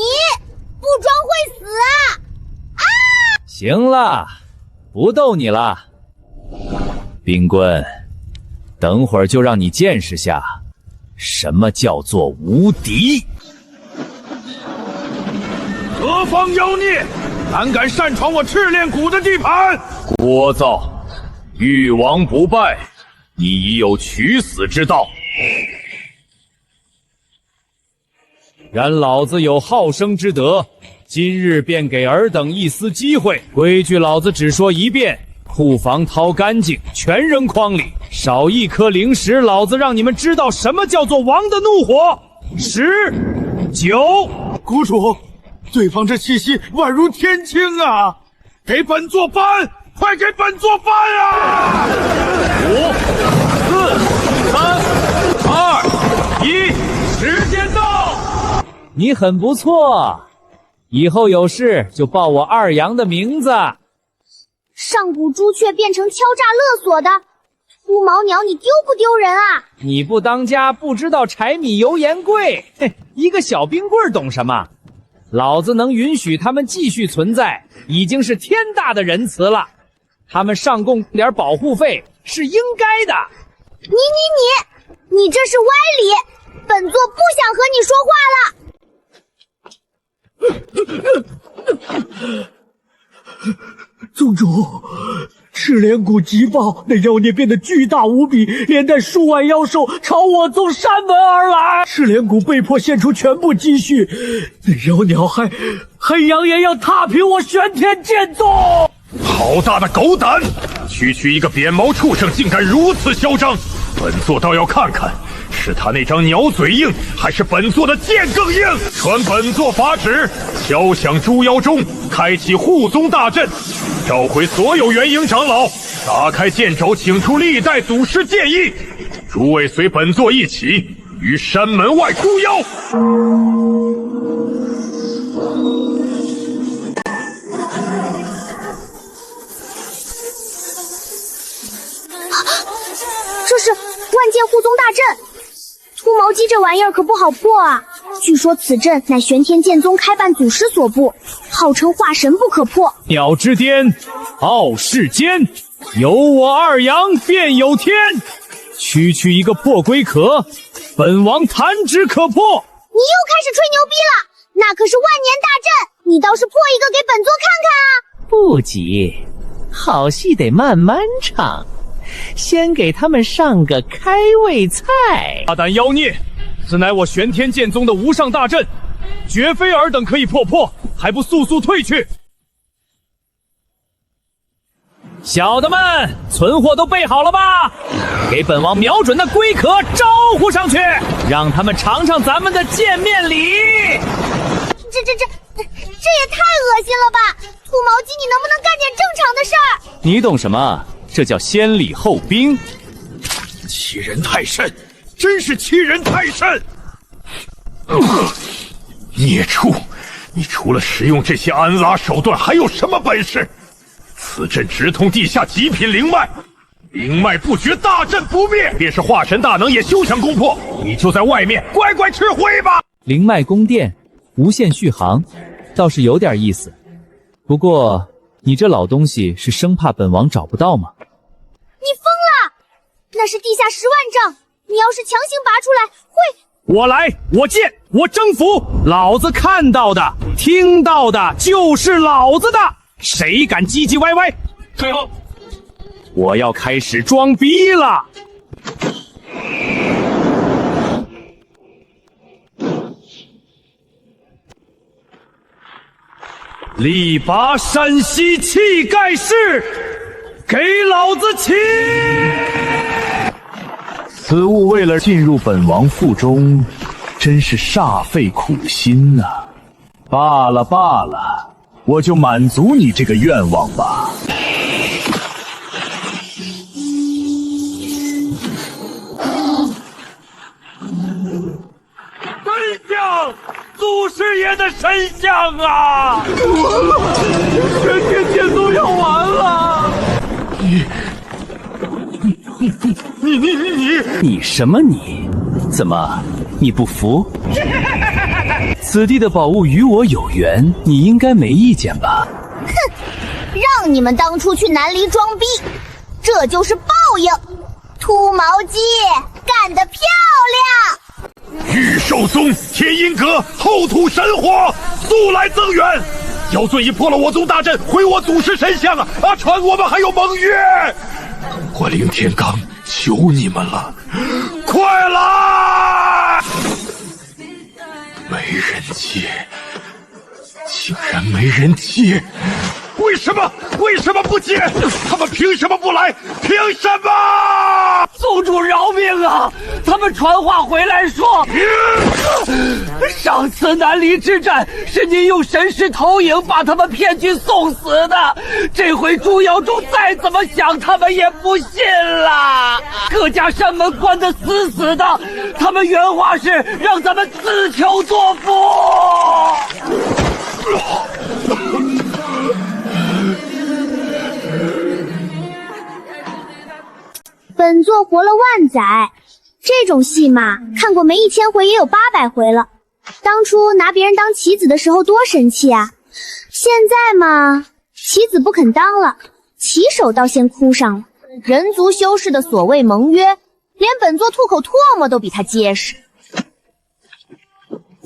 不装会死啊！啊！行了，不逗你了，冰棍，等会儿就让你见识下什么叫做无敌。何方妖孽，胆擅闯我赤炼谷的地盘！聒噪！欲王不败，你已有取死之道。然老子有好生之德，今日便给尔等一丝机会。规矩老子只说一遍，库房掏干净，全扔筐里，少一颗灵石，老子让你们知道什么叫做王的怒火。10、9，谷主，对方这气息宛如天青啊！给本座搬，快给本座搬啊！5、4、3、2、1，时间到！你很不错，以后有事就报我二阳的名字。上古朱雀变成敲诈勒索的秃毛鸟，你丢不丢人啊？你不当家不知道柴米油盐贵，嘿，一个小冰棍懂什么？老子能允许他们继续存在，已经是天大的仁慈了。他们上供点保护费是应该的。你这是歪理，本座不想和你说话了。宗主，赤莲谷急爆，那妖孽变得巨大无比，连带数万妖兽朝我宗山门而来。赤莲谷被迫献出全部积蓄，那妖鸟还扬言要踏平我玄天剑宗。好大的狗胆！区区一个扁毛畜生竟敢如此嚣张，本座倒要看看是他那张鸟嘴硬，还是本座的剑更硬？传本座法旨，敲响猪妖钟，开启护宗大阵，召回所有元婴长老，打开剑肘，请出历代祖师剑意。诸位随本座一起，于山门外屠妖。这是万剑护宗大阵，秃毛鸡这玩意儿可不好破啊！据说此阵乃玄天剑宗开办祖师所布，号称化神不可破。鸟之巅，傲世间，有我二阳便有天。区区一个破龟壳，本王弹指可破。你又开始吹牛逼了，那可是万年大阵，你倒是破一个给本座看看啊！不急，好戏得慢慢唱。先给他们上个开胃菜。大胆妖孽，此乃我玄天剑宗的无上大阵，绝非尔等可以破，还不速速退去！小的们，存货都备好了吧？给本王瞄准那龟壳招呼上去，让他们尝尝咱们的见面礼。这也太恶心了吧！秃毛鸡，你能不能干点正常的事儿？你懂什么？这叫先礼后兵，欺人太甚，真是欺人太甚！孽畜，你除了使用这些安拉手段，还有什么本事？此阵直通地下极品灵脉，灵脉不绝，大阵不灭，便是化神大能也休想攻破。你就在外面乖乖吃灰吧。灵脉宫殿，无限续航，倒是有点意思。不过，你这老东西是生怕本王找不到吗？你疯了！那是地下10万丈，你要是强行拔出来，会……我来，我见，我征服！老子看到的、听到的，就是老子的。谁敢唧唧歪歪？退后！我要开始装逼了。力拔山兮气盖世，给老子起！此物为了进入本王腹中，真是煞费苦心呐。罢了罢了，我就满足你这个愿望吧。神像，祖师爷的神像啊！玄天剑宗要完了！你什么你？怎么你不服？此地的宝物与我有缘，你应该没意见吧？哼，让你们当初去南离装逼，这就是报应。秃毛鸡干得漂亮！玉兽宗、天阴阁、后土神火，速来增援！妖尊已破了我宗大阵，毁我祖师神像啊！传我们还有盟约！我凌天罡求你们了，快来！没人接，竟然没人接！为什么不接？他们凭什么不来？凭什么？宗主饶命啊！他们传话回来说，上次南离之战是您用神识投影把他们骗去送死的，这回猪妖中再怎么想他们也不信了。各家山门关得死死的，他们原话是让咱们自求多福。本座活了万载，这种戏码看过没1000回也有800回了。当初拿别人当棋子的时候多神气啊！现在嘛，棋子不肯当了，棋手倒先哭上了。人族修士的所谓盟约，连本座吐口唾沫都比他结实。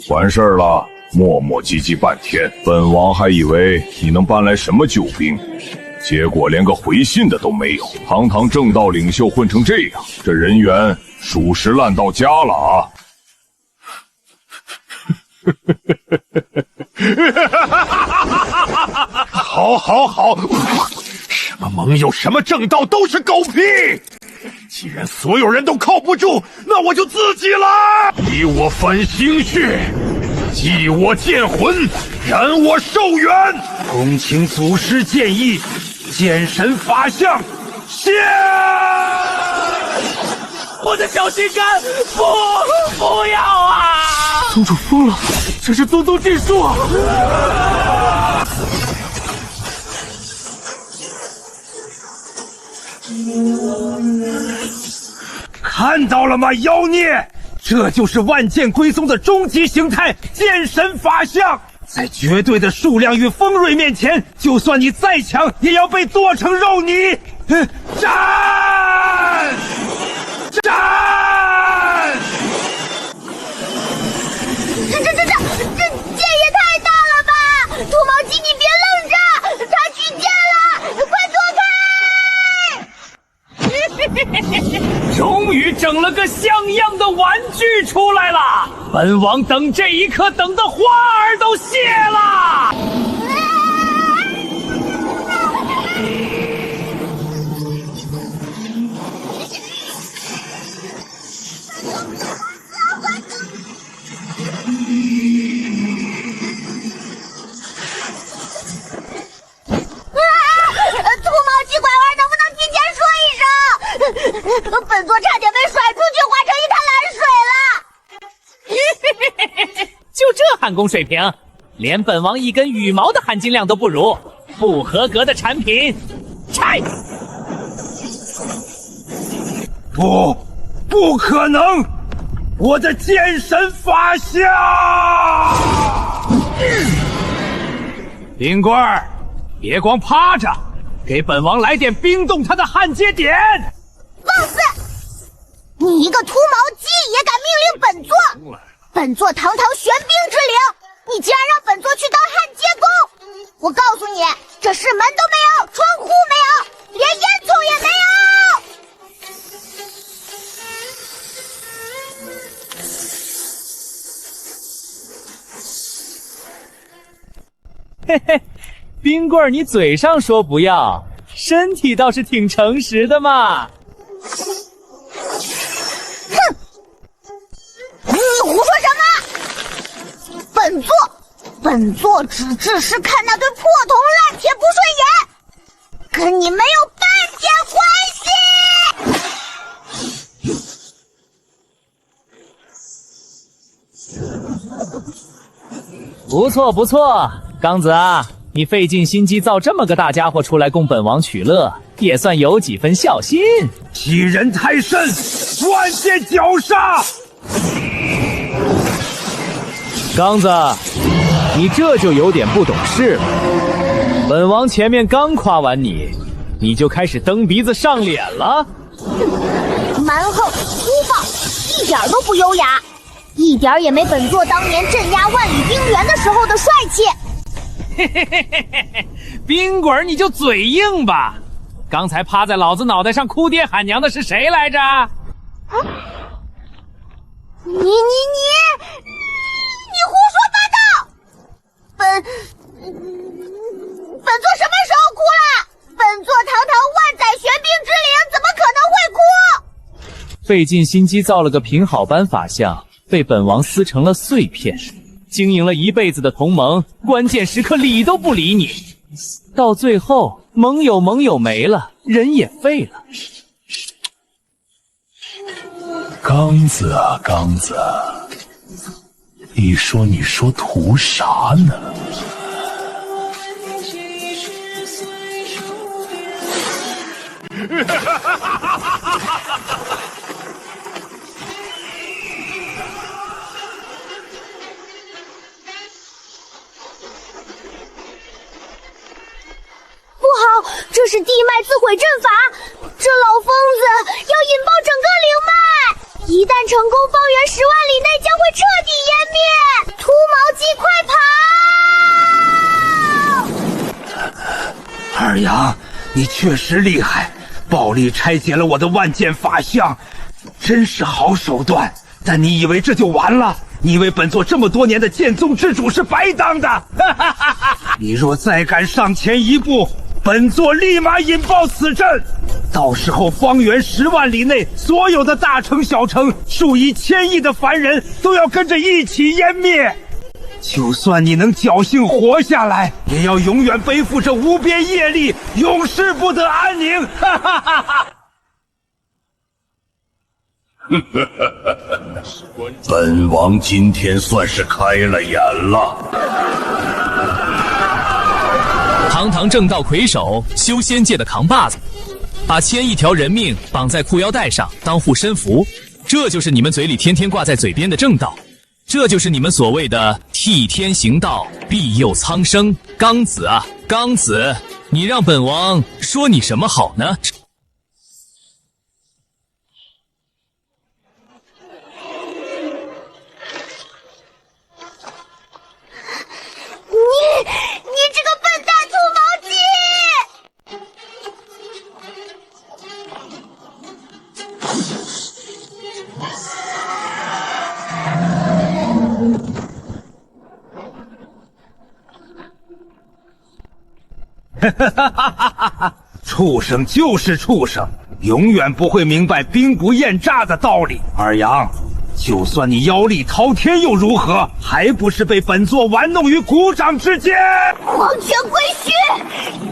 完事儿了，磨磨唧唧半天，本王还以为你能搬来什么救兵，结果连个回信的都没有。堂堂正道领袖混成这样，这人缘属实烂到家了啊！好，什么盟友，什么正道，都是狗屁！既然所有人都靠不住，那我就自己来！以我翻星血，祭我剑魂，燃我寿元。恭请祖师剑意，剑神法相，现！我的小心肝，不要啊！宗主疯了，这是宗宗禁术啊！看到了吗，妖孽！这就是万剑归宗的终极形态——剑神法相。在绝对的数量与锋锐面前，就算你再强，也要被剁成肉泥！战！战！这剑也太大了吧！秃毛鸡，你别愣着，他举剑了，快躲开！终于整了个像样的玩具出来了！本王等这一刻等的花儿都谢了！秃毛鸡拐弯，能不能提前说一声？本座差点被甩出去，化成一滩蓝水了。就这焊工水平，连本王一根羽毛的含金量都不如，不合格的产品，拆！不可能！我的剑神法相！冰棍儿，别光趴着，给本王来点冰冻他的焊接点！放肆！你一个秃毛鸡也敢命令本座？本座堂堂玄冰之灵，你竟然让本座去当焊接工！我告诉你，这是门都没有，窗户没有，连烟囱也没有！嘿嘿，冰棍儿，你嘴上说不要，身体倒是挺诚实的嘛。哼！你胡说什么？本座只是看那堆破铜烂铁不顺眼，跟你没有半点关系。不错不错，刚子啊，你费尽心机造这么个大家伙出来供本王取乐，也算有几分孝心。欺人太甚，万剑绞杀！刚子，你这就有点不懂事了。本王前面刚夸完你，你就开始蹬鼻子上脸了。蛮横粗暴，一点都不优雅，一点也没本座当年镇压万里冰原的时候的帅气。嘿嘿嘿嘿嘿，冰棍儿你就嘴硬吧！刚才趴在老子脑袋上哭爹喊娘的是谁来着？你胡说八道！本座什么时候哭了？本座堂堂万载玄冰之灵，怎么可能会哭？费尽心机造了个平好班法相，被本王撕成了碎片。经营了一辈子的同盟，关键时刻理都不理你，到最后盟友没了，人也废了。刚子啊，刚子，你说图啥呢？不好，这是地脉自毁阵法，这老疯子要引爆整个灵脉，一旦成功，方圆10万里内将会彻底湮灭。秃毛鸡，快跑！二阳，你确实厉害，暴力拆解了我的万剑法相，真是好手段。但你以为这就完了？你以为本座这么多年的剑宗之主是白当的？你若再敢上前一步，本座立马引爆此阵，到时候方圆10万里内所有的大城小城，数以千亿的凡人都要跟着一起湮灭。就算你能侥幸活下来，也要永远背负着无边业力，永世不得安宁。哈哈哈哈！本王今天算是开了眼了。堂堂正道魁首，修仙界的扛把子，把1000亿条人命绑在裤腰带上当护身符，这就是你们嘴里天天挂在嘴边的正道，这就是你们所谓的替天行道，庇佑苍生。刚子啊，刚子，你让本王说你什么好呢？你这个笨蛋土毛鸡！畜生就是畜生，永远不会明白兵不厌诈的道理。二阳，就算你妖力滔天又如何，还不是被本座玩弄于股掌之间？黄泉归墟，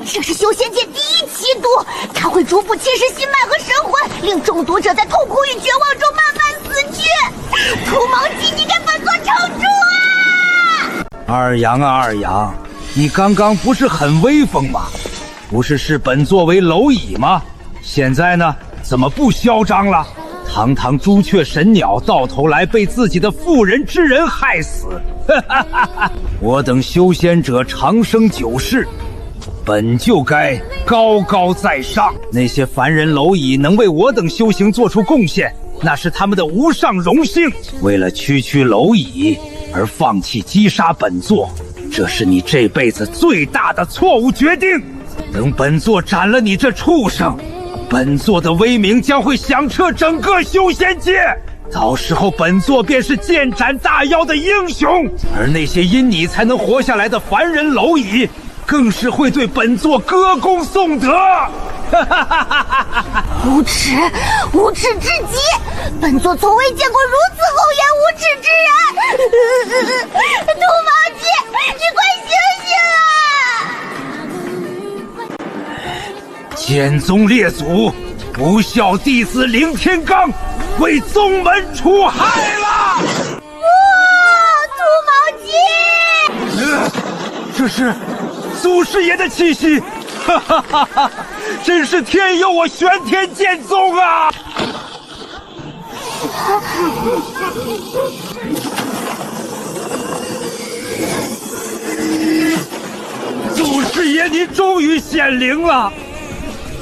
这是修仙界第一奇毒，它会逐步侵蚀心脉和神魂，令中毒者在痛苦与绝望中慢慢死去。土毛鸡，你给本座撑住啊！二阳啊二阳，你刚刚不是很威风吗？不是视本座为蝼蚁吗？现在呢，怎么不嚣张了？堂堂朱雀神鸟，到头来被自己的妇人之仁害死。我等修仙者长生久世，本就该高高在上。那些凡人蝼蚁能为我等修行做出贡献，那是他们的无上荣幸。为了区区蝼蚁而放弃击杀本座，这是你这辈子最大的错误决定。等本座斩了你这畜生，本座的威名将会响彻整个修仙界，到时候本座便是剑斩大妖的英雄，而那些因你才能活下来的凡人蝼蚁，更是会对本座歌功颂德。无耻，无耻至极！本座从未见过如此厚颜无耻之人。土毛鸡，你快醒醒啊！剑宗列祖，不孝弟子凌天罡为宗门除害了！土毛鸡，这是祖师爷的气息！哈哈哈哈！真是天佑我玄天剑宗啊！祖师爷，您终于显灵了！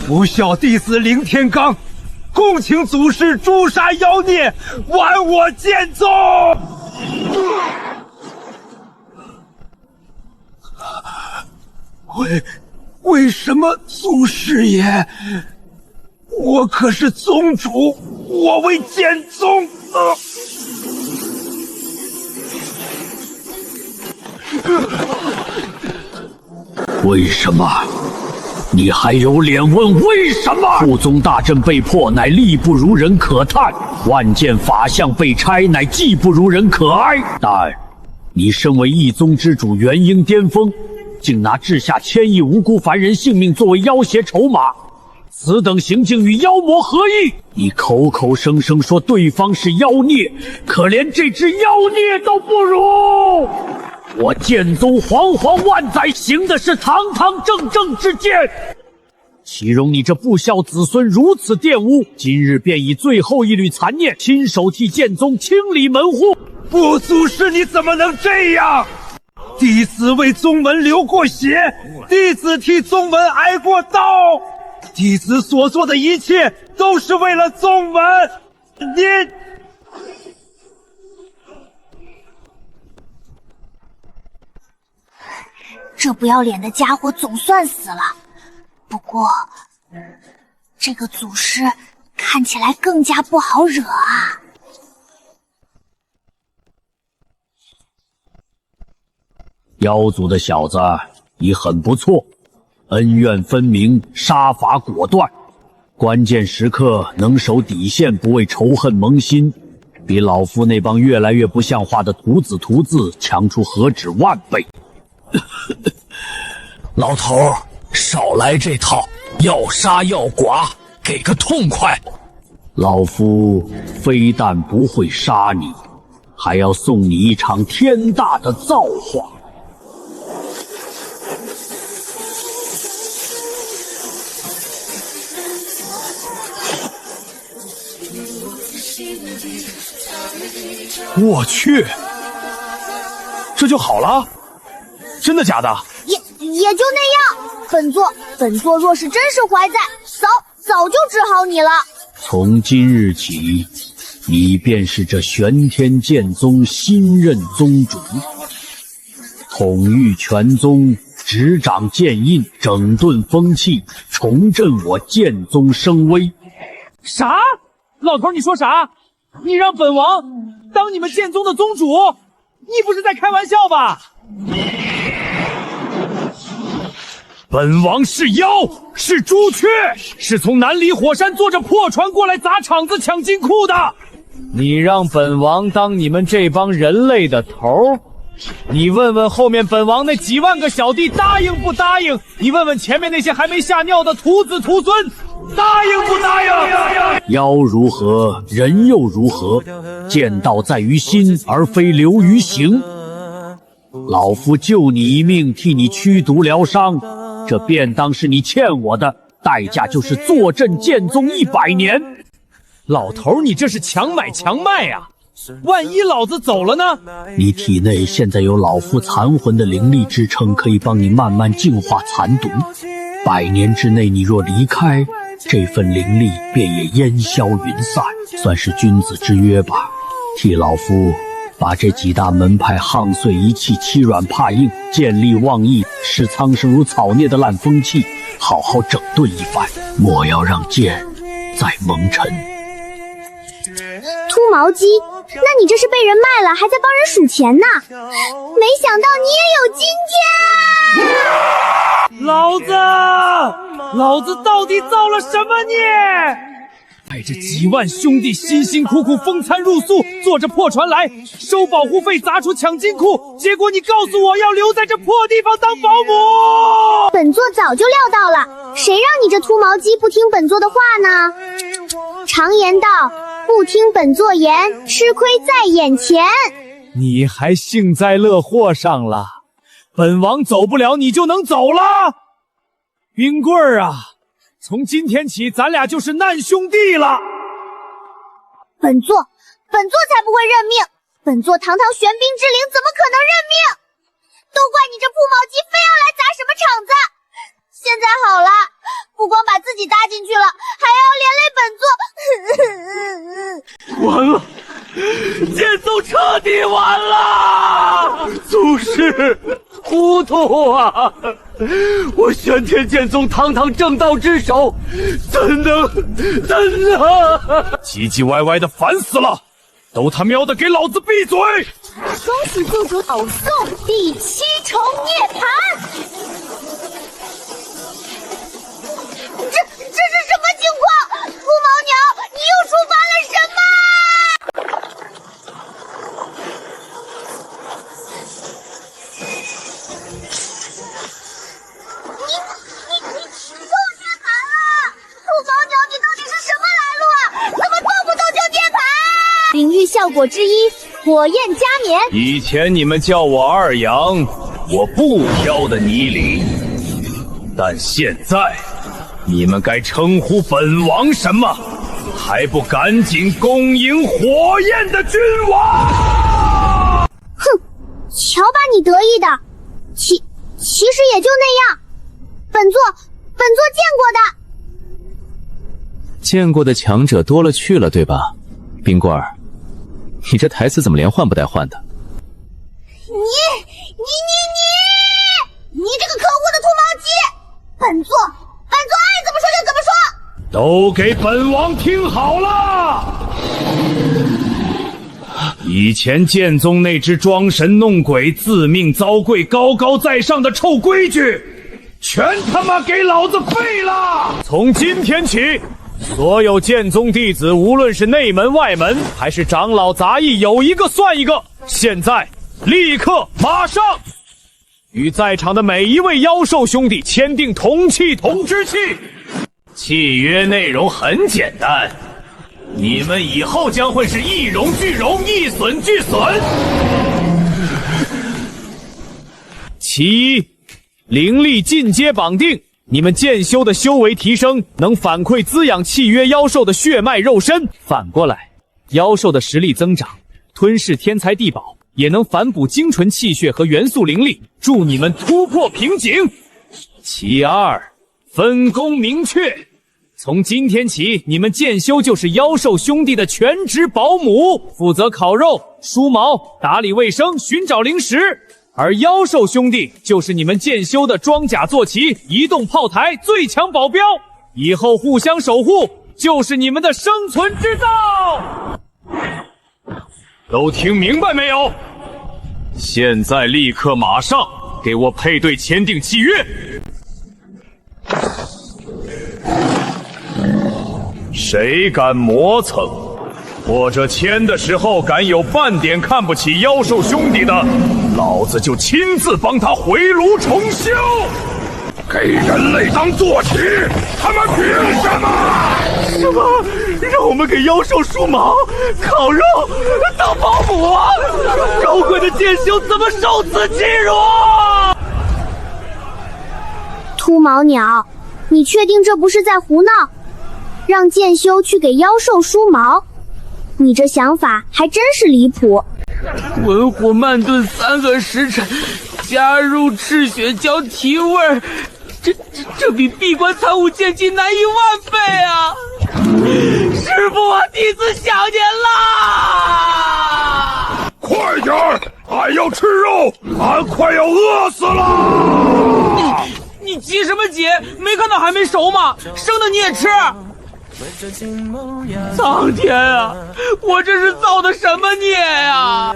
不孝弟子凌天罡，恭请祖师诛杀妖孽，还我剑宗！为什么祖师爷？我可是宗主，我为剑宗为什么？你还有脸问为什么？副宗大阵被破，乃力不如人可叹；万剑法相被拆，乃技不如人可哀。但你身为一宗之主，元婴巅峰，竟拿治下1000亿无辜凡人性命作为要挟筹码，此等行径与妖魔何异？你口口声声说对方是妖孽，可连这只妖孽都不如。我剑宗煌煌万载，行的是堂堂正正之剑，岂容你这不孝子孙如此玷污？今日便以最后一缕残念，亲手替剑宗清理门户。不，祖师你怎么能这样？弟子为宗门流过血，弟子替宗门挨过刀，弟子所做的一切都是为了宗门。你这不要脸的家伙总算死了，不过这个祖师看起来更加不好惹啊。妖族的小子，你很不错，恩怨分明，杀伐果断，关键时刻能守底线，不为仇恨蒙心，比老夫那帮越来越不像话的徒子徒孙强出何止万倍。老头儿，少来这套，要杀要剐，给个痛快。老夫非但不会杀你，还要送你一场天大的造化。我去，这就好了？真的假的？也就那样。本座若是真是怀在，早就治好你了。从今日起，你便是这玄天剑宗新任宗主，统御全宗，执掌剑印，整顿风气，重振我剑宗声威。啥？老头，你说啥？你让本王当你们剑宗的宗主？你不是在开玩笑吧？本王是妖，是朱雀，是从南离火山坐着破船过来砸场子抢金库的。你让本王当你们这帮人类的头？你问问后面本王那几万个小弟答应不答应？你问问前面那些还没吓尿的徒子徒孙，答应不答应？妖如何，人又如何？剑道在于心，而非流于形。老夫救你一命，替你驱毒疗伤，这便当是你欠我的，代价就是坐镇剑宗100年。老头，你这是强买强卖啊！万一老子走了呢？你体内现在有老夫残魂的灵力支撑，可以帮你慢慢净化残毒。100年之内，你若离开，这份灵力便也烟消云散，算是君子之约吧。替老夫把这几大门派夯碎一气，欺软怕硬，见利忘义，视苍生如草孽的烂风气，好好整顿一番，莫要让剑再蒙尘。秃毛鸡，那你这是被人卖了，还在帮人数钱呢？没想到你也有今天！老子到底造了什么孽？带着几万兄弟辛辛苦苦风餐露宿，坐着破船来收保护费，砸出抢金库，结果你告诉我要留在这破地方当保姆。本座早就料到了，谁让你这秃毛鸡不听本座的话呢？常言道，不听本座言，吃亏在眼前。你还幸灾乐祸上了？本王走不了，你就能走了？冰棍儿啊，从今天起，咱俩就是难兄弟了。本座才不会认命！本座堂堂玄冰之灵，怎么可能认命？都怪你这破毛鸡，非要来砸什么场子！现在好了，不光把自己搭进去了，还要连累本座。完了，剑宗彻底完了！祖师糊涂啊！我玄天剑宗堂堂正道之首，怎能？唧唧歪歪的，烦死了！都他喵的给老子闭嘴！恭喜宿主偶送第7重涅槃！这是什么情况？秃毛鸟，你又触发了什么？你又涅槃了！秃毛鸟，你到底是什么来路啊？怎么动不动就涅槃？领域效果之一，火焰加冕。以前你们叫我二阳，我不挑的泥里，但现在你们该称呼本王什么？还不赶紧恭迎火焰的君王！哼，瞧把你得意的，其实也就那样。本座见过的。见过的强者多了去了，对吧？冰棍儿，你这台词怎么连换不带换的？你这个可恶的秃毛鸡！本座爱怎么说就怎么说。都给本王听好了！以前剑宗那只装神弄鬼、自命遭贵、高高在上的臭规矩，全他妈给老子废了！从今天起，所有剑宗弟子，无论是内门外门，还是长老杂役，有一个算一个。现在，立刻，马上，与在场的每一位妖兽兄弟签订同气同之契。契约内容很简单，你们以后将会是一荣俱荣，一损俱损。其一，灵力进阶绑定，你们剑修的修为提升，能反馈滋养契约妖兽的血脉肉身。反过来，妖兽的实力增长，吞噬天材地宝，也能反哺精纯气血和元素灵力，助你们突破瓶颈。其二，分工明确，从今天起，你们剑修就是妖兽兄弟的全职保姆，负责烤肉、梳毛、打理卫生、寻找零食。而妖兽兄弟就是你们剑修的装甲坐骑、移动炮台、最强保镖，以后互相守护就是你们的生存之道。都听明白没有？现在立刻马上给我配对签订契约。谁敢磨蹭，或者签的时候敢有半点看不起妖兽兄弟的，老子就亲自帮他回炉重修。给人类当坐骑，他们凭什么？什么？让我们给妖兽梳毛、烤肉、当保姆？高贵的剑修怎么受此欺辱？秃毛鸟，你确定这不是在胡闹？让剑修去给妖兽梳毛，你这想法还真是离谱。文火慢炖3个时辰，加入赤血椒提味儿，这比闭关参悟剑技难1万倍啊！师傅，我弟子想您啦！快点儿，俺要吃肉，俺快要饿死了！你急什么急？没看到还没熟吗？生的你也吃！苍天啊，我这是造的什么孽呀！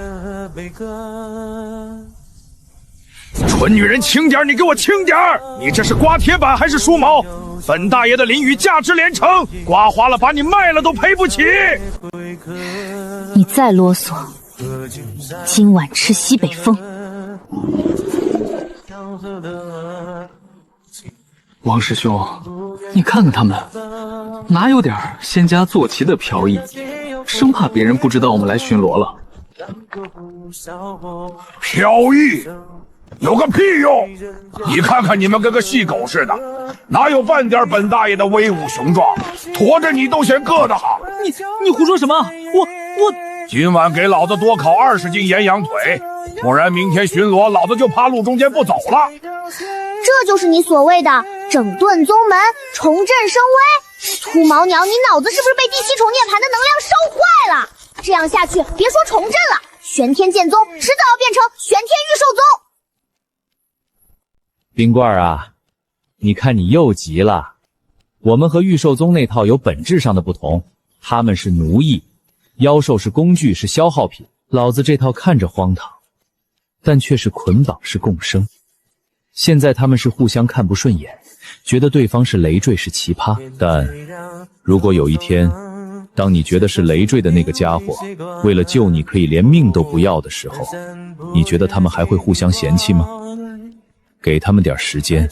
蠢女人，轻点，你给我轻点！你这是刮铁板还是梳毛？本大爷的淋雨价值连城，刮花了把你卖了都赔不起！你再啰嗦，今晚吃西北风。王师兄，你看看他们，哪有点仙家坐骑的飘逸？生怕别人不知道我们来巡逻了。飘逸有个屁用！你看看你们跟个细狗似的，哪有半点本大爷的威武雄壮？驮着你都嫌硌得慌。你胡说什么？我今晚给老子多烤20斤盐羊腿，不然明天巡逻老子就趴路中间不走了。这就是你所谓的整顿宗门、重振声威？秃毛鸟，你脑子是不是被第7重涅槃的能量烧坏了？这样下去，别说重振了，玄天剑宗迟早要变成玄天御兽宗。冰棍啊，你看你又急了。我们和御兽宗那套有本质上的不同，他们是奴役，妖兽是工具，是消耗品。老子这套看着荒唐，但却是捆绑式共生。现在他们是互相看不顺眼，觉得对方是累赘，是奇葩。但如果有一天，当你觉得是累赘的那个家伙，为了救你可以连命都不要的时候，你觉得他们还会互相嫌弃吗？给他们点时间，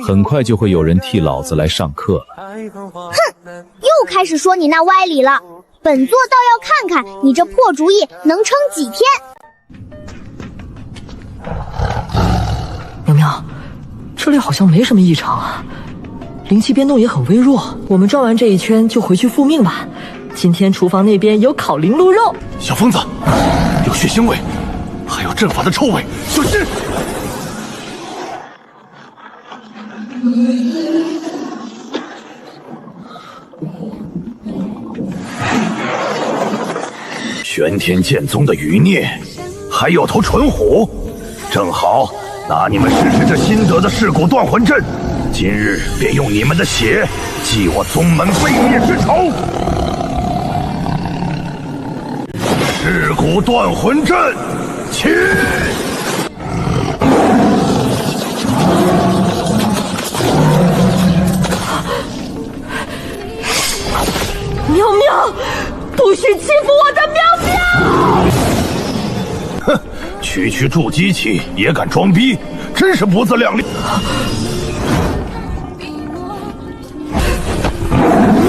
很快就会有人替老子来上课了。哼，又开始说你那歪理了。本座倒要看看你这破主意能撑几天。苗苗，这里好像没什么异常啊，灵气变动也很微弱。我们转完这一圈就回去复命吧。今天厨房那边有烤灵鹿肉。小疯子，有血腥味，还有阵法的臭味，小心！玄天剑宗的余孽，还有头蠢虎，正好拿你们试试这新得的噬骨断魂阵，今日便用你们的血祭我宗门被灭之仇。噬骨断魂阵，起！区筑基期也敢装逼，真是不自量力！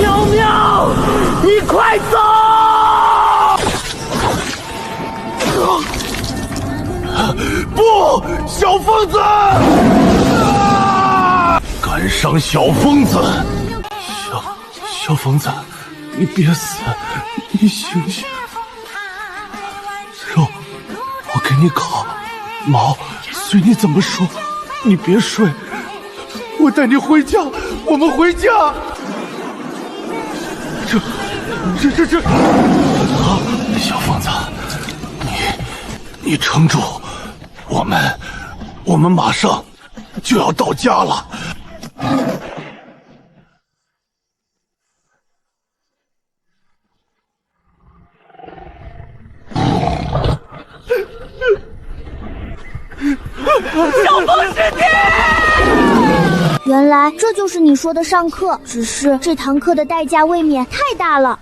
喵喵，你快走！不，小疯子！敢伤小疯子！小疯子，你别死，你醒醒！肉，我给你烤；毛，随你怎么说。你别睡，我带你回家，我们回家。这，好，小疯子，你撑住，我们马上就要到家了。小风师弟，原来这就是你说的上课，只是这堂课的代价未免太大了。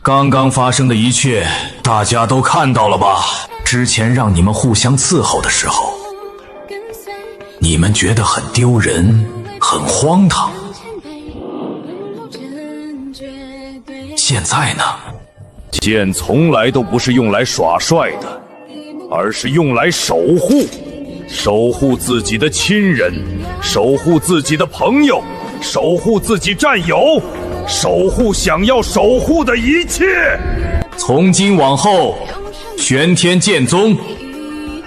刚刚发生的一切，大家都看到了吧？之前让你们互相伺候的时候，你们觉得很丢人，很荒唐。现在呢？剑从来都不是用来耍帅的，而是用来守护。守护自己的亲人，守护自己的朋友，守护自己战友，守护想要守护的一切。从今往后，玄天剑宗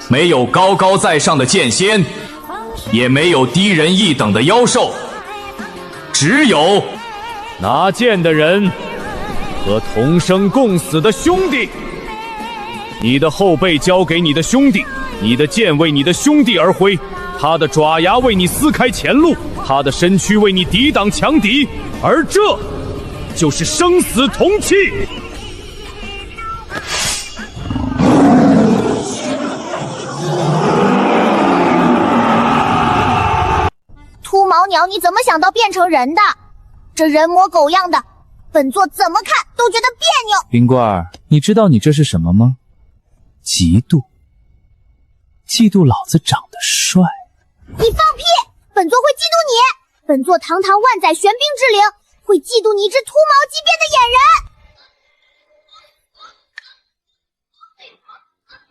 没有高高在上的剑仙，也没有低人一等的妖兽，只有拿剑的人和同生共死的兄弟。你的后背交给你的兄弟，你的剑为你的兄弟而挥，他的爪牙为你撕开前路，他的身躯为你抵挡强敌，而这就是生死同气。秃毛鸟，你怎么想到变成人的？这人模狗样的，本座怎么看都觉得别扭。冰棍儿，你知道你这是什么吗？嫉妒。嫉妒老子长得帅。你放屁！本座会嫉妒你！本座堂堂万载玄冰之灵，会嫉妒你这秃毛级别的野人！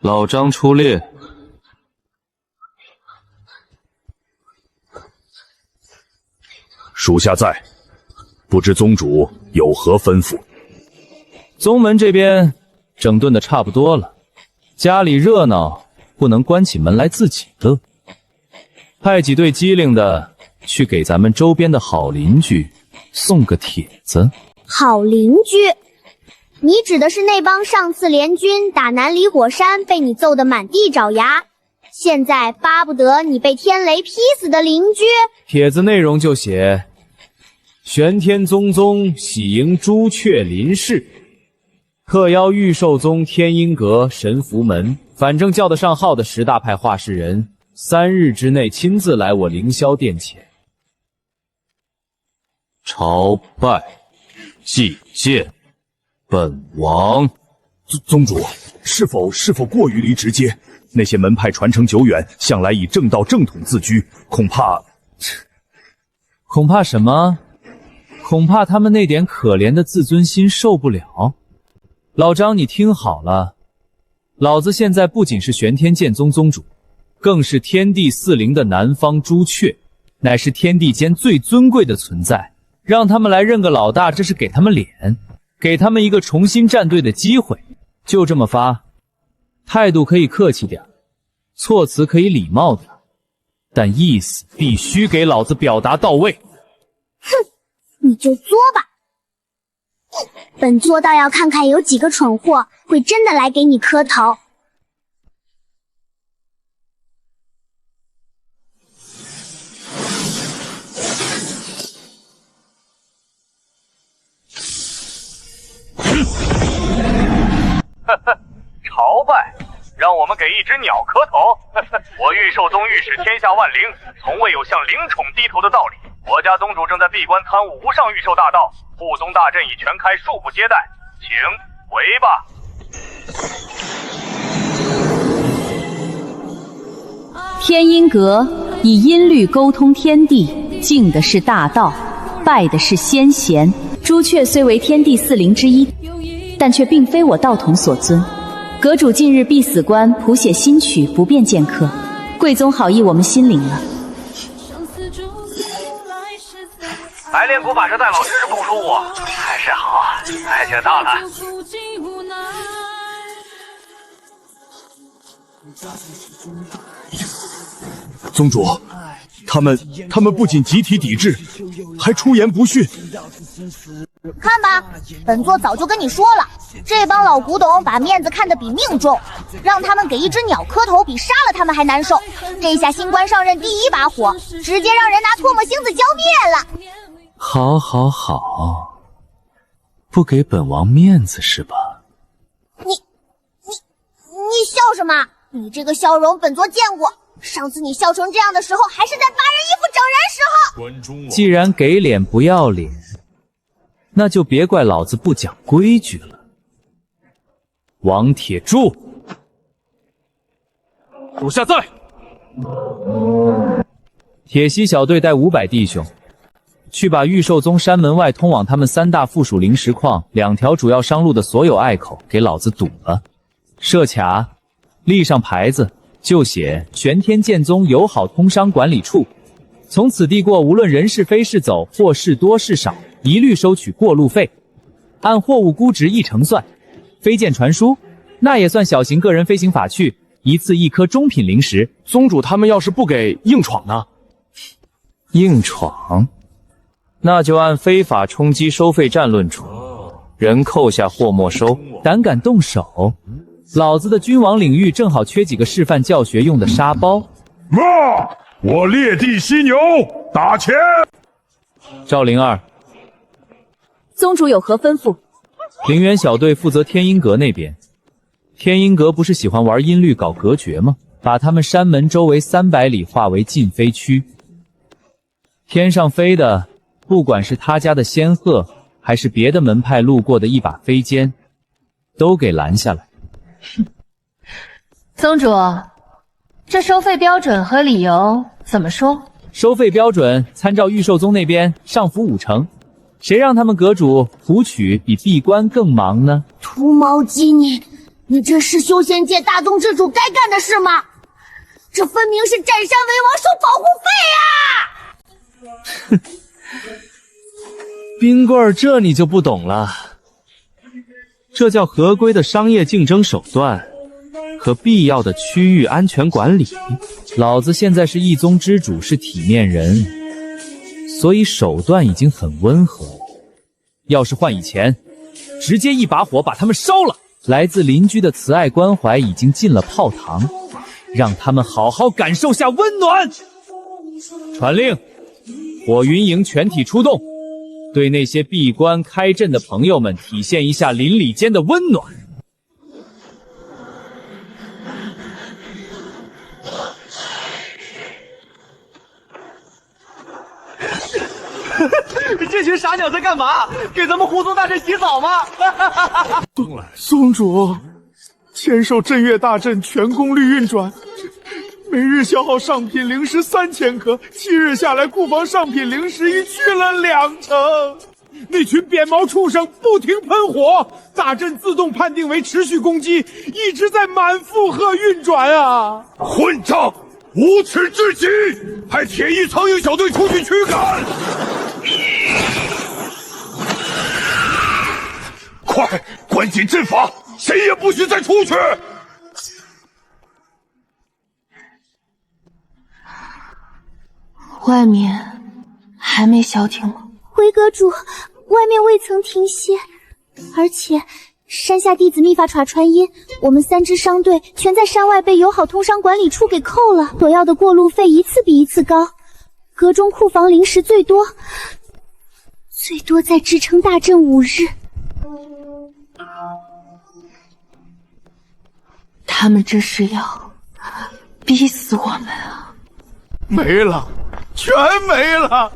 老张出列。属下在，不知宗主有何吩咐？宗门这边整顿的差不多了，家里热闹不能关起门来自己乐，派几对机灵的去给咱们周边的好邻居送个帖子。好邻居？你指的是那帮上次联军打南离火山被你揍得满地找牙，现在巴不得你被天雷劈死的邻居？帖子内容就写玄天宗宗喜迎朱雀临世，特邀御寿宗天音阁神符门，反正叫得上号的10大派画事人，3日之内亲自来我凌霄殿前朝拜祭见本王。宗主，是否过于离直接？那些门派传承久远，向来以正道正统自居，恐怕什么？恐怕他们那点可怜的自尊心受不了。老张，你听好了，老子现在不仅是玄天剑宗宗主，更是天地四灵的南方朱雀，乃是天地间最尊贵的存在。让他们来认个老大，这是给他们脸，给他们一个重新站队的机会。就这么发，态度可以客气点，措辞可以礼貌点，但意思必须给老子表达到位。哼，你就作吧。本座倒要看看有几个蠢货会真的来给你磕头。朝拜，让我们给一只鸟磕头。我御寿宗御使天下万灵，从未有向灵宠低头的道理。我家宗主正在闭关参悟无上御寿大道，护宗大阵已全开，恕不接待，请回吧。天音阁以音律沟通天地，敬的是大道，拜的是先贤。朱雀虽为天地四灵之一，但却并非我道统所尊。阁主近日必死关谱写新曲，不便见客，贵宗好意我们心领了。白练谷把这戴老师供出我，还是好啊，爱情到了。宗主，他们不仅集体抵制，还出言不逊。看吧，本座早就跟你说了，这帮老古董把面子看得比命重，让他们给一只鸟磕头比杀了他们还难受。这下新官上任第一把火，直接让人拿唾沫星子浇灭了。好，好，好，不给本王面子是吧？你笑什么？你这个笑容本座见过，上次你笑成这样的时候，还是在扒人衣服整人时候。既然给脸不要脸，那就别怪老子不讲规矩了。王铁柱，属下在。铁西小队带500弟兄，去把玉兽宗山门外通往他们3大附属灵石矿2条主要商路的所有隘口给老子堵了，设卡，立上牌子，就写玄天剑宗友好通商管理处，从此地过无论人是非是走，货是多是少，一律收取过路费，按货物估值1成算。飞剑传输，那也算小型个人飞行法器，一次1颗中品灵石。宗主他们要是不给硬闯呢？硬闯？那就按非法冲击收费站论处，人扣下货没收。胆敢动手，老子的君王领域正好缺几个示范教学用的沙包。我裂地犀牛打钱。赵灵儿，宗主有何吩咐？陵园小队负责天音阁那边。天音阁不是喜欢玩音律搞隔绝吗？把他们山门周围300里划为禁飞区。天上飞的，不管是他家的仙鹤，还是别的门派路过的一把飞剑，都给拦下来。宗主，这收费标准和理由怎么说？收费标准参照玉兽宗那边上浮5成，谁让他们阁主谱曲比闭关更忙呢？秃毛鸡，你这是修仙界大宗之主该干的事吗？这分明是占山为王收保护费啊！冰棍儿，这你就不懂了，这叫合规的商业竞争手段和必要的区域安全管理。老子现在是一宗之主，是体面人，所以手段已经很温和了。要是换以前，直接一把火把他们烧了。来自邻居的慈爱关怀已经进了炮膛，让他们好好感受下温暖。传令，火云营全体出动，对那些闭关开阵的朋友们体现一下邻里间的温暖。这群傻鸟在干嘛？给咱们护宗大阵洗澡吗？宗主，千寿镇岳大阵全功率运转，每日消耗上品灵石3000颗，7日下来库房上品灵石已去了2成。那群扁毛畜生不停喷火，大阵自动判定为持续攻击，一直在满负荷运转啊！混账！无耻至极！派铁翼苍鹰小队出去驱赶！快，关紧阵法，谁也不许再出去！外面还没消停吗？回阁主，外面未曾停歇，而且山下弟子秘法传音，我们3支商队全在山外被友好通商管理处给扣了，所要的过路费一次比一次高。阁中库房灵石最多在支撑大阵5日。他们这是要逼死我们啊！没了，全没了！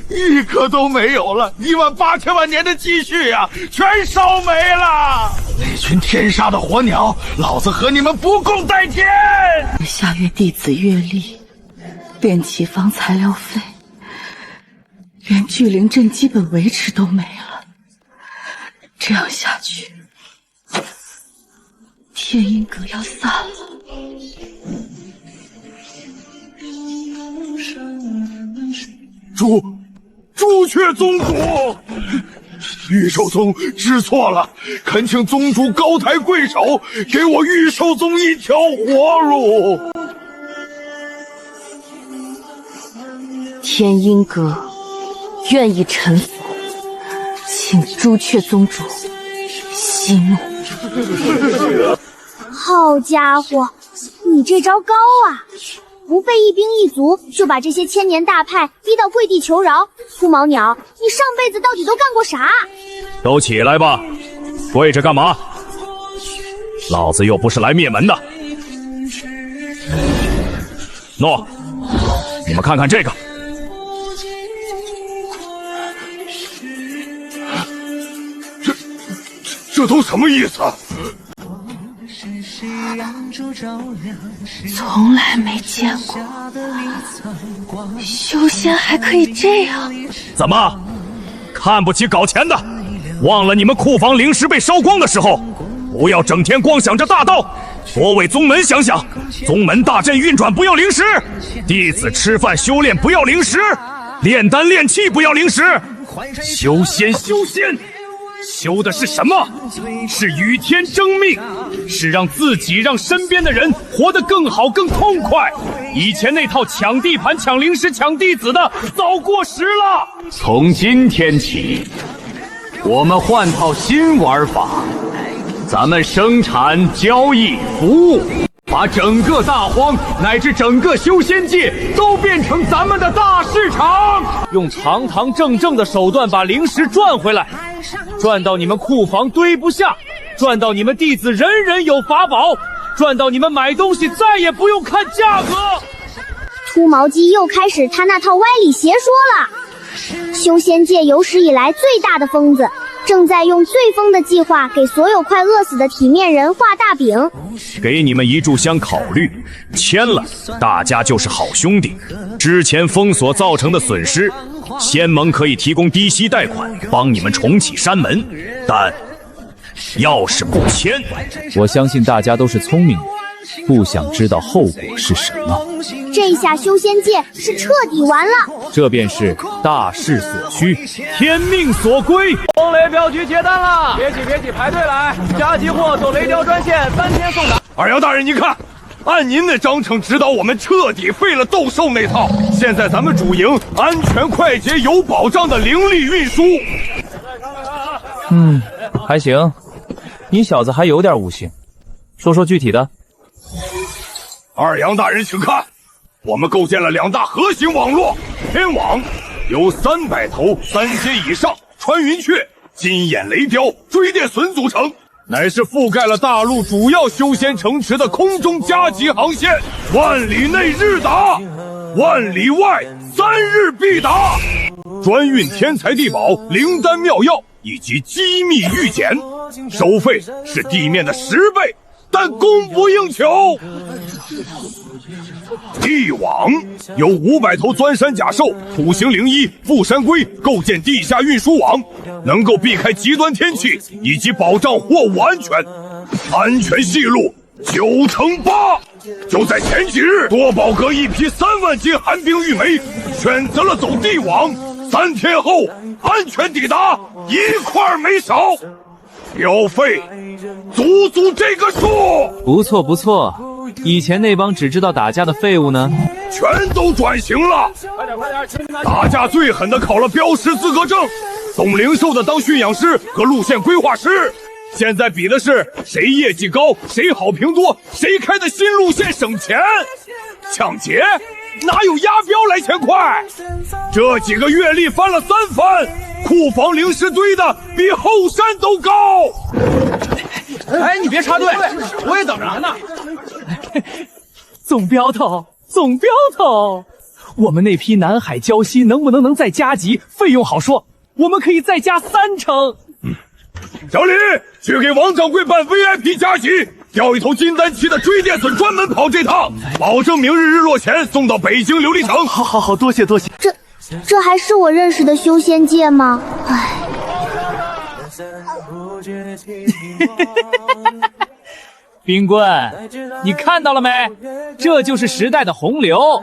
一颗都没有了，18000万年的积蓄啊，全烧没了！那群天杀的火鸟，老子和你们不共戴天！下月弟子月例，炼器房材料费，连聚灵阵基本维持都没了。这样下去，天鹰阁要散了。朱雀宗主，玉兽宗知错了，恳请宗主高抬贵手，给我玉兽宗一条活路。天鹰阁愿意臣服，请朱雀宗主息怒。好家伙，你这招高啊！不费一兵一卒就把这些千年大派逼到跪地求饶，秃毛鸟，你上辈子到底都干过啥？都起来吧，跪着干嘛？老子又不是来灭门的。诺，你们看看这个。这都什么意思？从来没见过，修仙还可以这样。怎么，看不起搞钱的？忘了你们库房灵石被烧光的时候，不要整天光想着大道，多为宗门想想。宗门大阵运转不要灵石，弟子吃饭修炼不要灵石，炼丹炼气不要灵石。修仙，修的是什么？是与天争命，是让自己让身边的人活得更好更痛快。以前那套抢地盘抢灵石抢弟子的早过时了。从今天起，我们换套新玩法，咱们生产交易服务，把整个大荒乃至整个修仙界都变成咱们的大市场，用堂堂正正的手段把灵石赚回来，赚到你们库房堆不下，赚到你们弟子人人有法宝，赚到你们买东西再也不用看价格。秃毛鸡又开始他那套歪理邪说了。修仙界有史以来最大的疯子，正在用最疯的计划给所有快饿死的体面人画大饼。给你们一炷香考虑，签了，大家就是好兄弟。之前封锁造成的损失，仙盟可以提供低息贷款，帮你们重启山门。但要是不签，我相信大家都是聪明人，不想知道后果是什么。这下修仙界是彻底完了。这便是大势所趋，天命所归。风雷镖局接单了，别急，排队来，加急货走雷雕专线，3天送达。二姚大人，您看，按您的章程指导，我们彻底废了斗兽那套。现在咱们主营安全、快捷、有保障的灵力运输。还行，你小子还有点悟性。说说具体的。二杨大人，请看，我们构建了2大核心网络：天网由300头3阶以上穿云雀、金眼雷雕、追电隼组成，乃是覆盖了大陆主要修仙城池的空中加急航线，万里内日达，万里外3日必达，专运天材地宝、灵丹妙药以及机密玉简，收费是地面的10倍，但供不应求。地网由500头钻山甲兽、土行灵医、富山龟构建地下运输网，能够避开极端天气以及保障货物安全，安全系数9成8。就在前几日，多宝阁一批3万斤寒冰玉梅选择了走地网，3天后安全抵达，1块没少。标费足这个数。不错，以前那帮只知道打架的废物呢，全都转型了。打架最狠的考了镖师资格证，懂灵兽的当驯养师和路线规划师。现在比的是谁业绩高，谁好评多，谁开的新路线省钱。抢劫哪有押镖来钱快？这几个月历翻了3番，库房灵石堆的比后山都高。哎，你别插队，我也等着呢。总镖头，我们那批南海礁溪能再加急，费用好说，我们可以再加30%。小李，去给王掌柜办 VIP 加急，调一头金丹期的追电隼专门跑这趟，保证明日日落前送到北京琉璃城。好，多谢。这还是我认识的修仙界吗？唉。冰棍，你看到了没？这就是时代的洪流。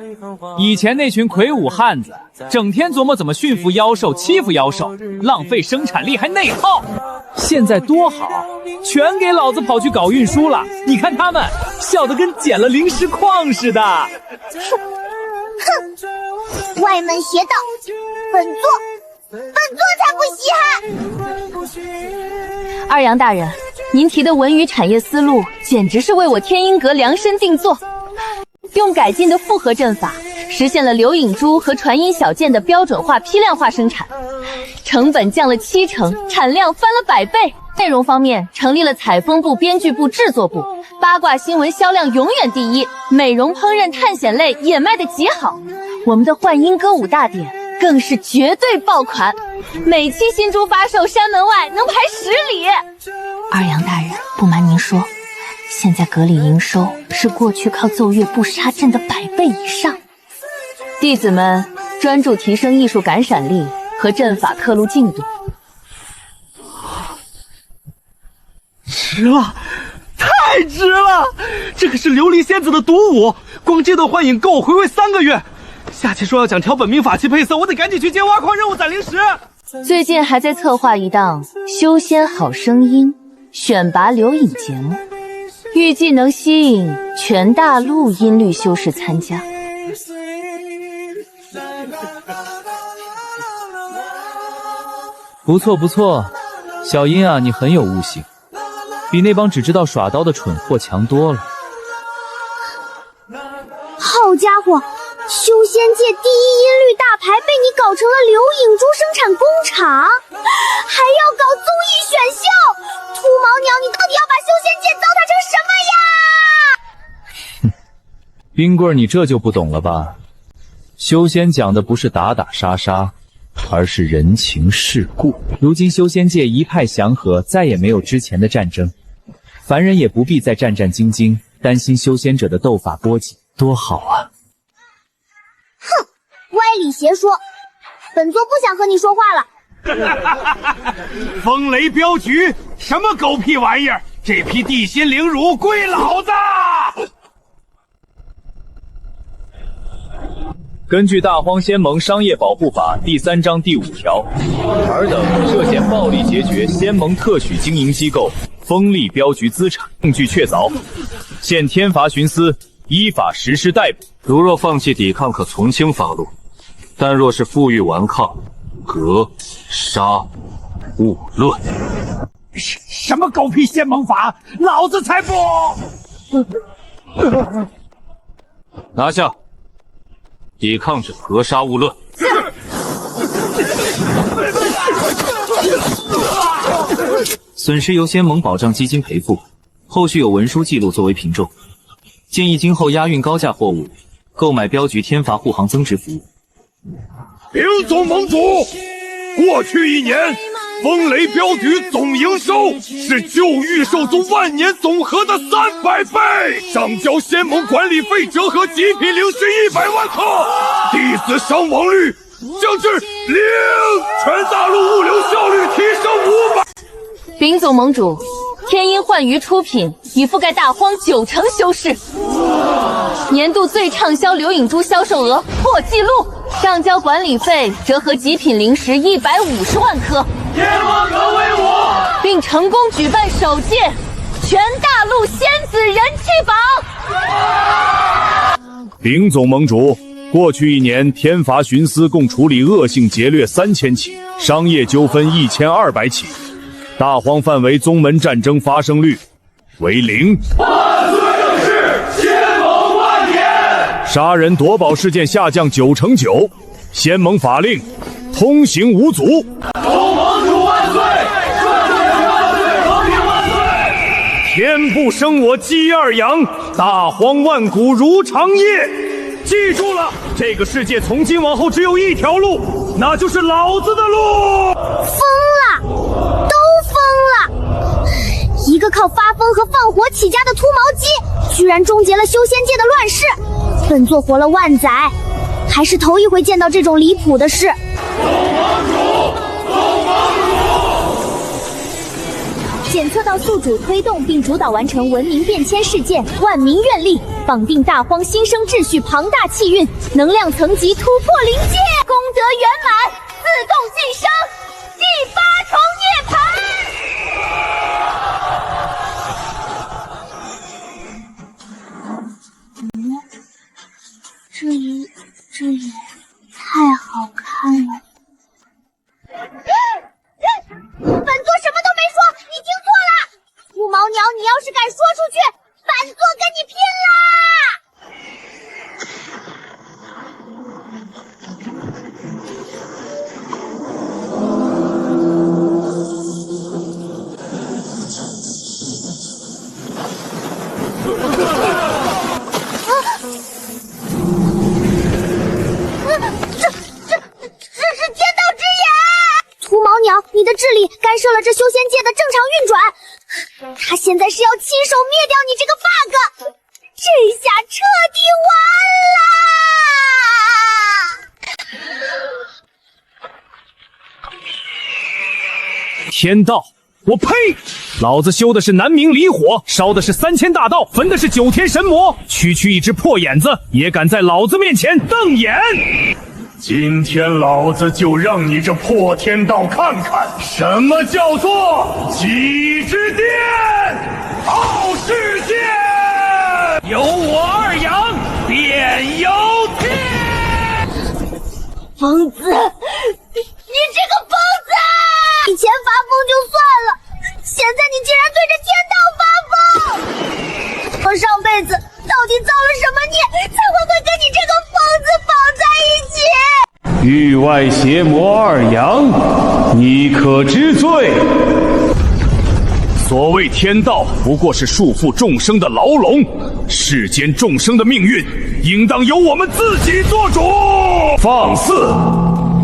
以前那群魁梧汉子，整天琢磨怎么驯服妖兽、欺负妖兽，浪费生产力还内耗。现在多好，全给老子跑去搞运输了。你看他们笑得跟捡了灵石矿似的。哼，歪门邪道，本座才不稀罕。二杨大人，您提的文娱产业思路简直是为我天音阁量身定做，用改进的复合阵法实现了流影珠和传音小剑的标准化批量化生产，成本降了70%，产量翻了100倍。内容方面成立了采风部、编剧部、制作部，八卦新闻销量永远第一，美容、烹饪、探险类也卖得极好。我们的幻音歌舞大典更是绝对爆款，每期新珠发售，山门外能排10里。二杨大人，不瞒您说，现在阁里营收是过去靠奏乐布杀阵的100倍以上。弟子们专注提升艺术感染力和阵法刻录进度。值了，太值了！这可是琉璃仙子的独舞，光这段幻影够我回味3个月。下期说要讲调本命法器配色，我得赶紧去接挖矿任务攒灵石。最近还在策划一档修仙好声音选拔留影节目，预计能吸引全大陆音律修士参加。不错，小樱啊，你很有悟性，比那帮只知道耍刀的蠢货强多了。好家伙，修仙界第一音律大牌被你搞成了流影珠生产工厂，还要搞综艺选秀，秃毛鸟，你到底要把修仙界糟蹋成什么呀？冰棍，你这就不懂了吧？修仙讲的不是打打杀杀，而是人情世故。如今修仙界一派祥和，再也没有之前的战争，凡人也不必再战战兢兢，担心修仙者的斗法波及，多好啊！哼，歪理邪说，本座不想和你说话了。风雷镖局，什么狗屁玩意儿？这批地心灵乳归老子！根据《大荒仙盟商业保护法》第3章第5条，尔等涉嫌暴力劫掘仙盟特许经营机构风力镖局资产，证据确凿，现天罚徇私，依法实施逮捕。如若放弃抵抗，可从轻发落；但若是负隅顽抗，格杀勿论。什么狗屁仙盟法，老子才不！拿下！抵抗者格杀勿论。损失由仙盟保障基金赔付，后续有文书记录作为凭证。建议今后押运高价货物，购买镖局天罚护航增值服务。丙总盟主，过去1年，风雷镖局总营收是旧御兽宗万年总和的300倍，上交仙盟管理费折合极品灵石100万克，弟子伤亡率降至0，全大陆物流效率提升500。丙总盟主，天音幻鱼出品，已覆盖大荒90%修士，年度最畅销流影珠销售额破纪录，上交管理费折合极品灵石150万颗，天王可为我，并成功举办首届全大陆仙子人气榜。丙总盟主，过去1年天罚徇私共处理恶性劫掠3000起，商业纠纷1200起，大荒范围宗门战争发生率为0。万岁正是仙盟万年。杀人夺宝事件下降9%，仙盟法令通行无阻。总盟主万岁！万岁！和平万岁！天不生我鸡2羊，大荒万古如长夜。记住了，这个世界从今往后只有一条路，那就是老子的路。疯了，都疯了！一个靠发疯和放火起家的秃毛鸡，居然终结了修仙界的乱世。本座活了万载，还是头一回见到这种离谱的事。检测到宿主推动并主导完成文明变迁事件，万民愿力，绑定大荒新生秩序，庞大气运，能量层级突破临界，功德圆满，自动晋升，第8重涅槃。这也太好看了。本座什么都没说，你听错了！秃毛鸟，你要是敢说出去，本座跟你拼这是天道之眼！秃毛鸟，你的智力干涉了这修仙界的正常运转，他现在是要亲手灭掉你这个 bug， 这下彻底完了！天道，我呸！老子修的是南冥离火，烧的是3000大道，焚的是9天神魔，区区一只破眼子也敢在老子面前瞪眼！今天老子就让你这破天道看看，什么叫做极之巅，傲世界！有我二阳，便有天！疯子，你这个疯子！以前发疯就算了，现在你竟然对着天道发疯！我上辈子到底造了什么孽，才会跟你这个疯子绑在一起？域外邪魔二阳，你可知罪？所谓天道，不过是束缚众生的牢笼，世间众生的命运，应当由我们自己做主。放肆！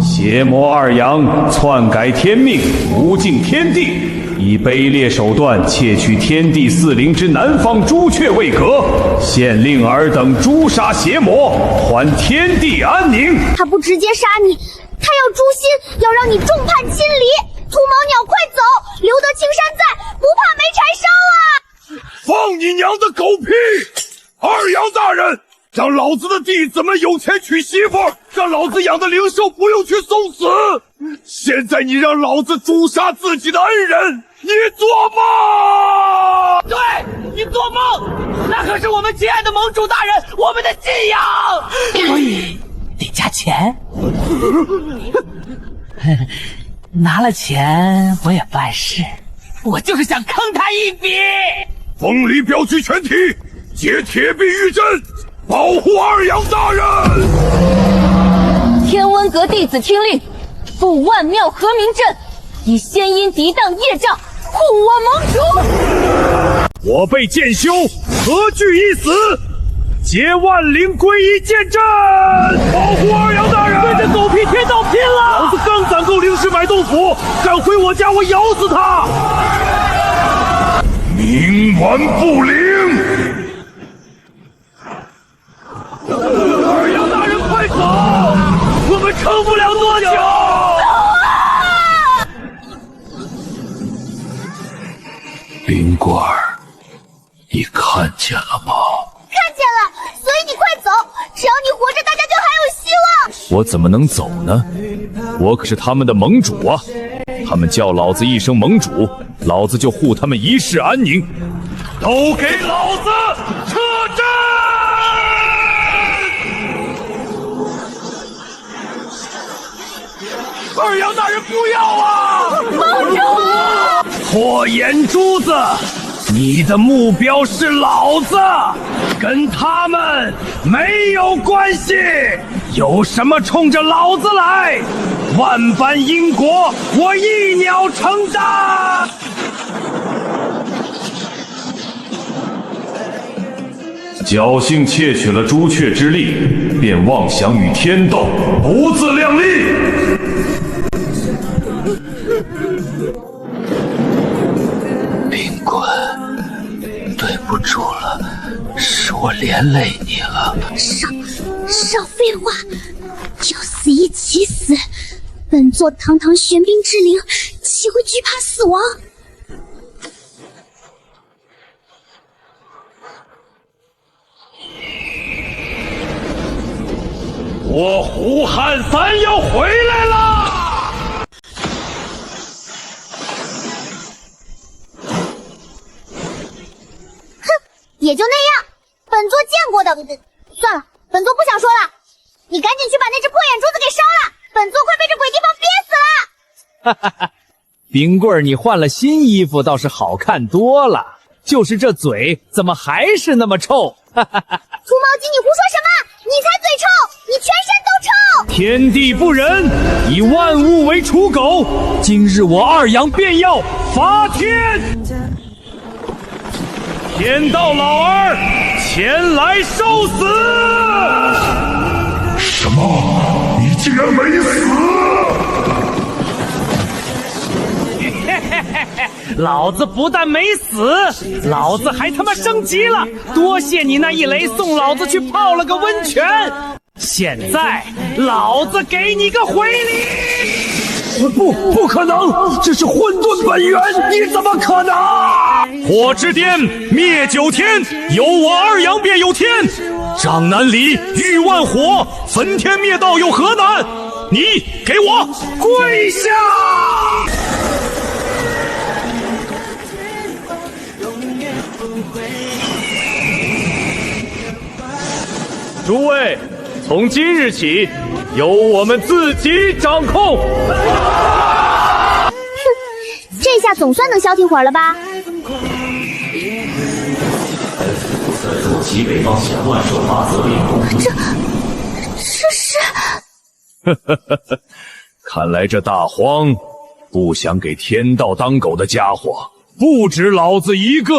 邪魔二阳篡改天命，无尽天地，以卑劣手段窃取天地4灵之南方朱雀位格，现令尔等诛杀邪魔，还天地安宁。他不直接杀你，他要诛心，要让你众叛亲离。秃毛鸟，快走！留得青山在，不怕没柴烧啊！放你娘的狗屁！二阳大人，让老子的弟子们有钱娶媳妇，让老子养的灵兽不用去送死。现在你让老子诛杀自己的恩人，你做梦！对，你做梦！那可是我们亲爱的盟主大人，我们的信仰。所以得加钱。拿了钱我也办事，我就是想坑他一笔。风里镖局全体结铁壁玉阵，保护二阳大人。天温阁弟子听令，布万庙和明阵，以仙音涤荡业障，护我盟主。我辈剑修何惧一死？结万灵归一剑阵，保护二阳大人！跟着狗屁天道拼了！老子刚攒够灵石买豆腐，敢回我家我咬死他！冥顽不灵！二阳大人快走，我们撑不了多久！灵官儿，你看见了吗？看见了，所以你快走，只要你活着，大家就还有希望。我怎么能走呢？我可是他们的盟主啊！他们叫老子一声盟主，老子就护他们一世安宁。都给老子撤阵！二阳大人不要啊！盟主！破眼珠子！你的目标是老子，跟他们没有关系。有什么冲着老子来？万般因果，我一鸟承担。侥幸窃取了朱雀之力，便妄想与天斗，不自量力。冰棍，对不住了，是我连累你了。少废话，要死一起死！本座堂堂玄冰之灵，岂会惧怕死亡？我胡汉三要回来了！哼，也就那样。本座见过的，算了，本座不想说了。你赶紧去把那只破眼珠子给烧了，本座快被这鬼地方憋死了！哈哈哈，冰棍儿，你换了新衣服倒是好看多了，就是这嘴怎么还是那么臭？哈哈哈！除毛鸡，你胡说什么？你才嘴臭，你全身都臭！天地不仁，以万物为刍狗。今日我二阳便要发天，天道老儿前来受死！什么？你竟然没死！老子不但没死，老子还他妈升级了！多谢你那一雷送老子去泡了个温泉，现在老子给你个回礼！不可能！这是混沌本源，你怎么可能？火之巅灭九天，有我二阳便有天。张南李御万火，焚天灭道有何难？你给我跪下！诸位，从今日起，由我们自己掌控。哼，这下总算能消停会儿了吧？入其北方险万寿法则领空。这是……看来这大荒不想给天道当狗的家伙不止老子一个。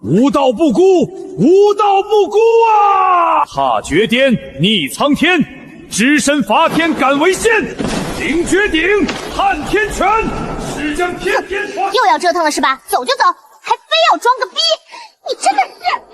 无道不孤，无道不孤啊！踏绝巅，逆苍天，只身伐天，敢为先。凌绝顶，撼天权，是将天传。又要折腾了是吧？走就走，还非要装个逼，你真的是……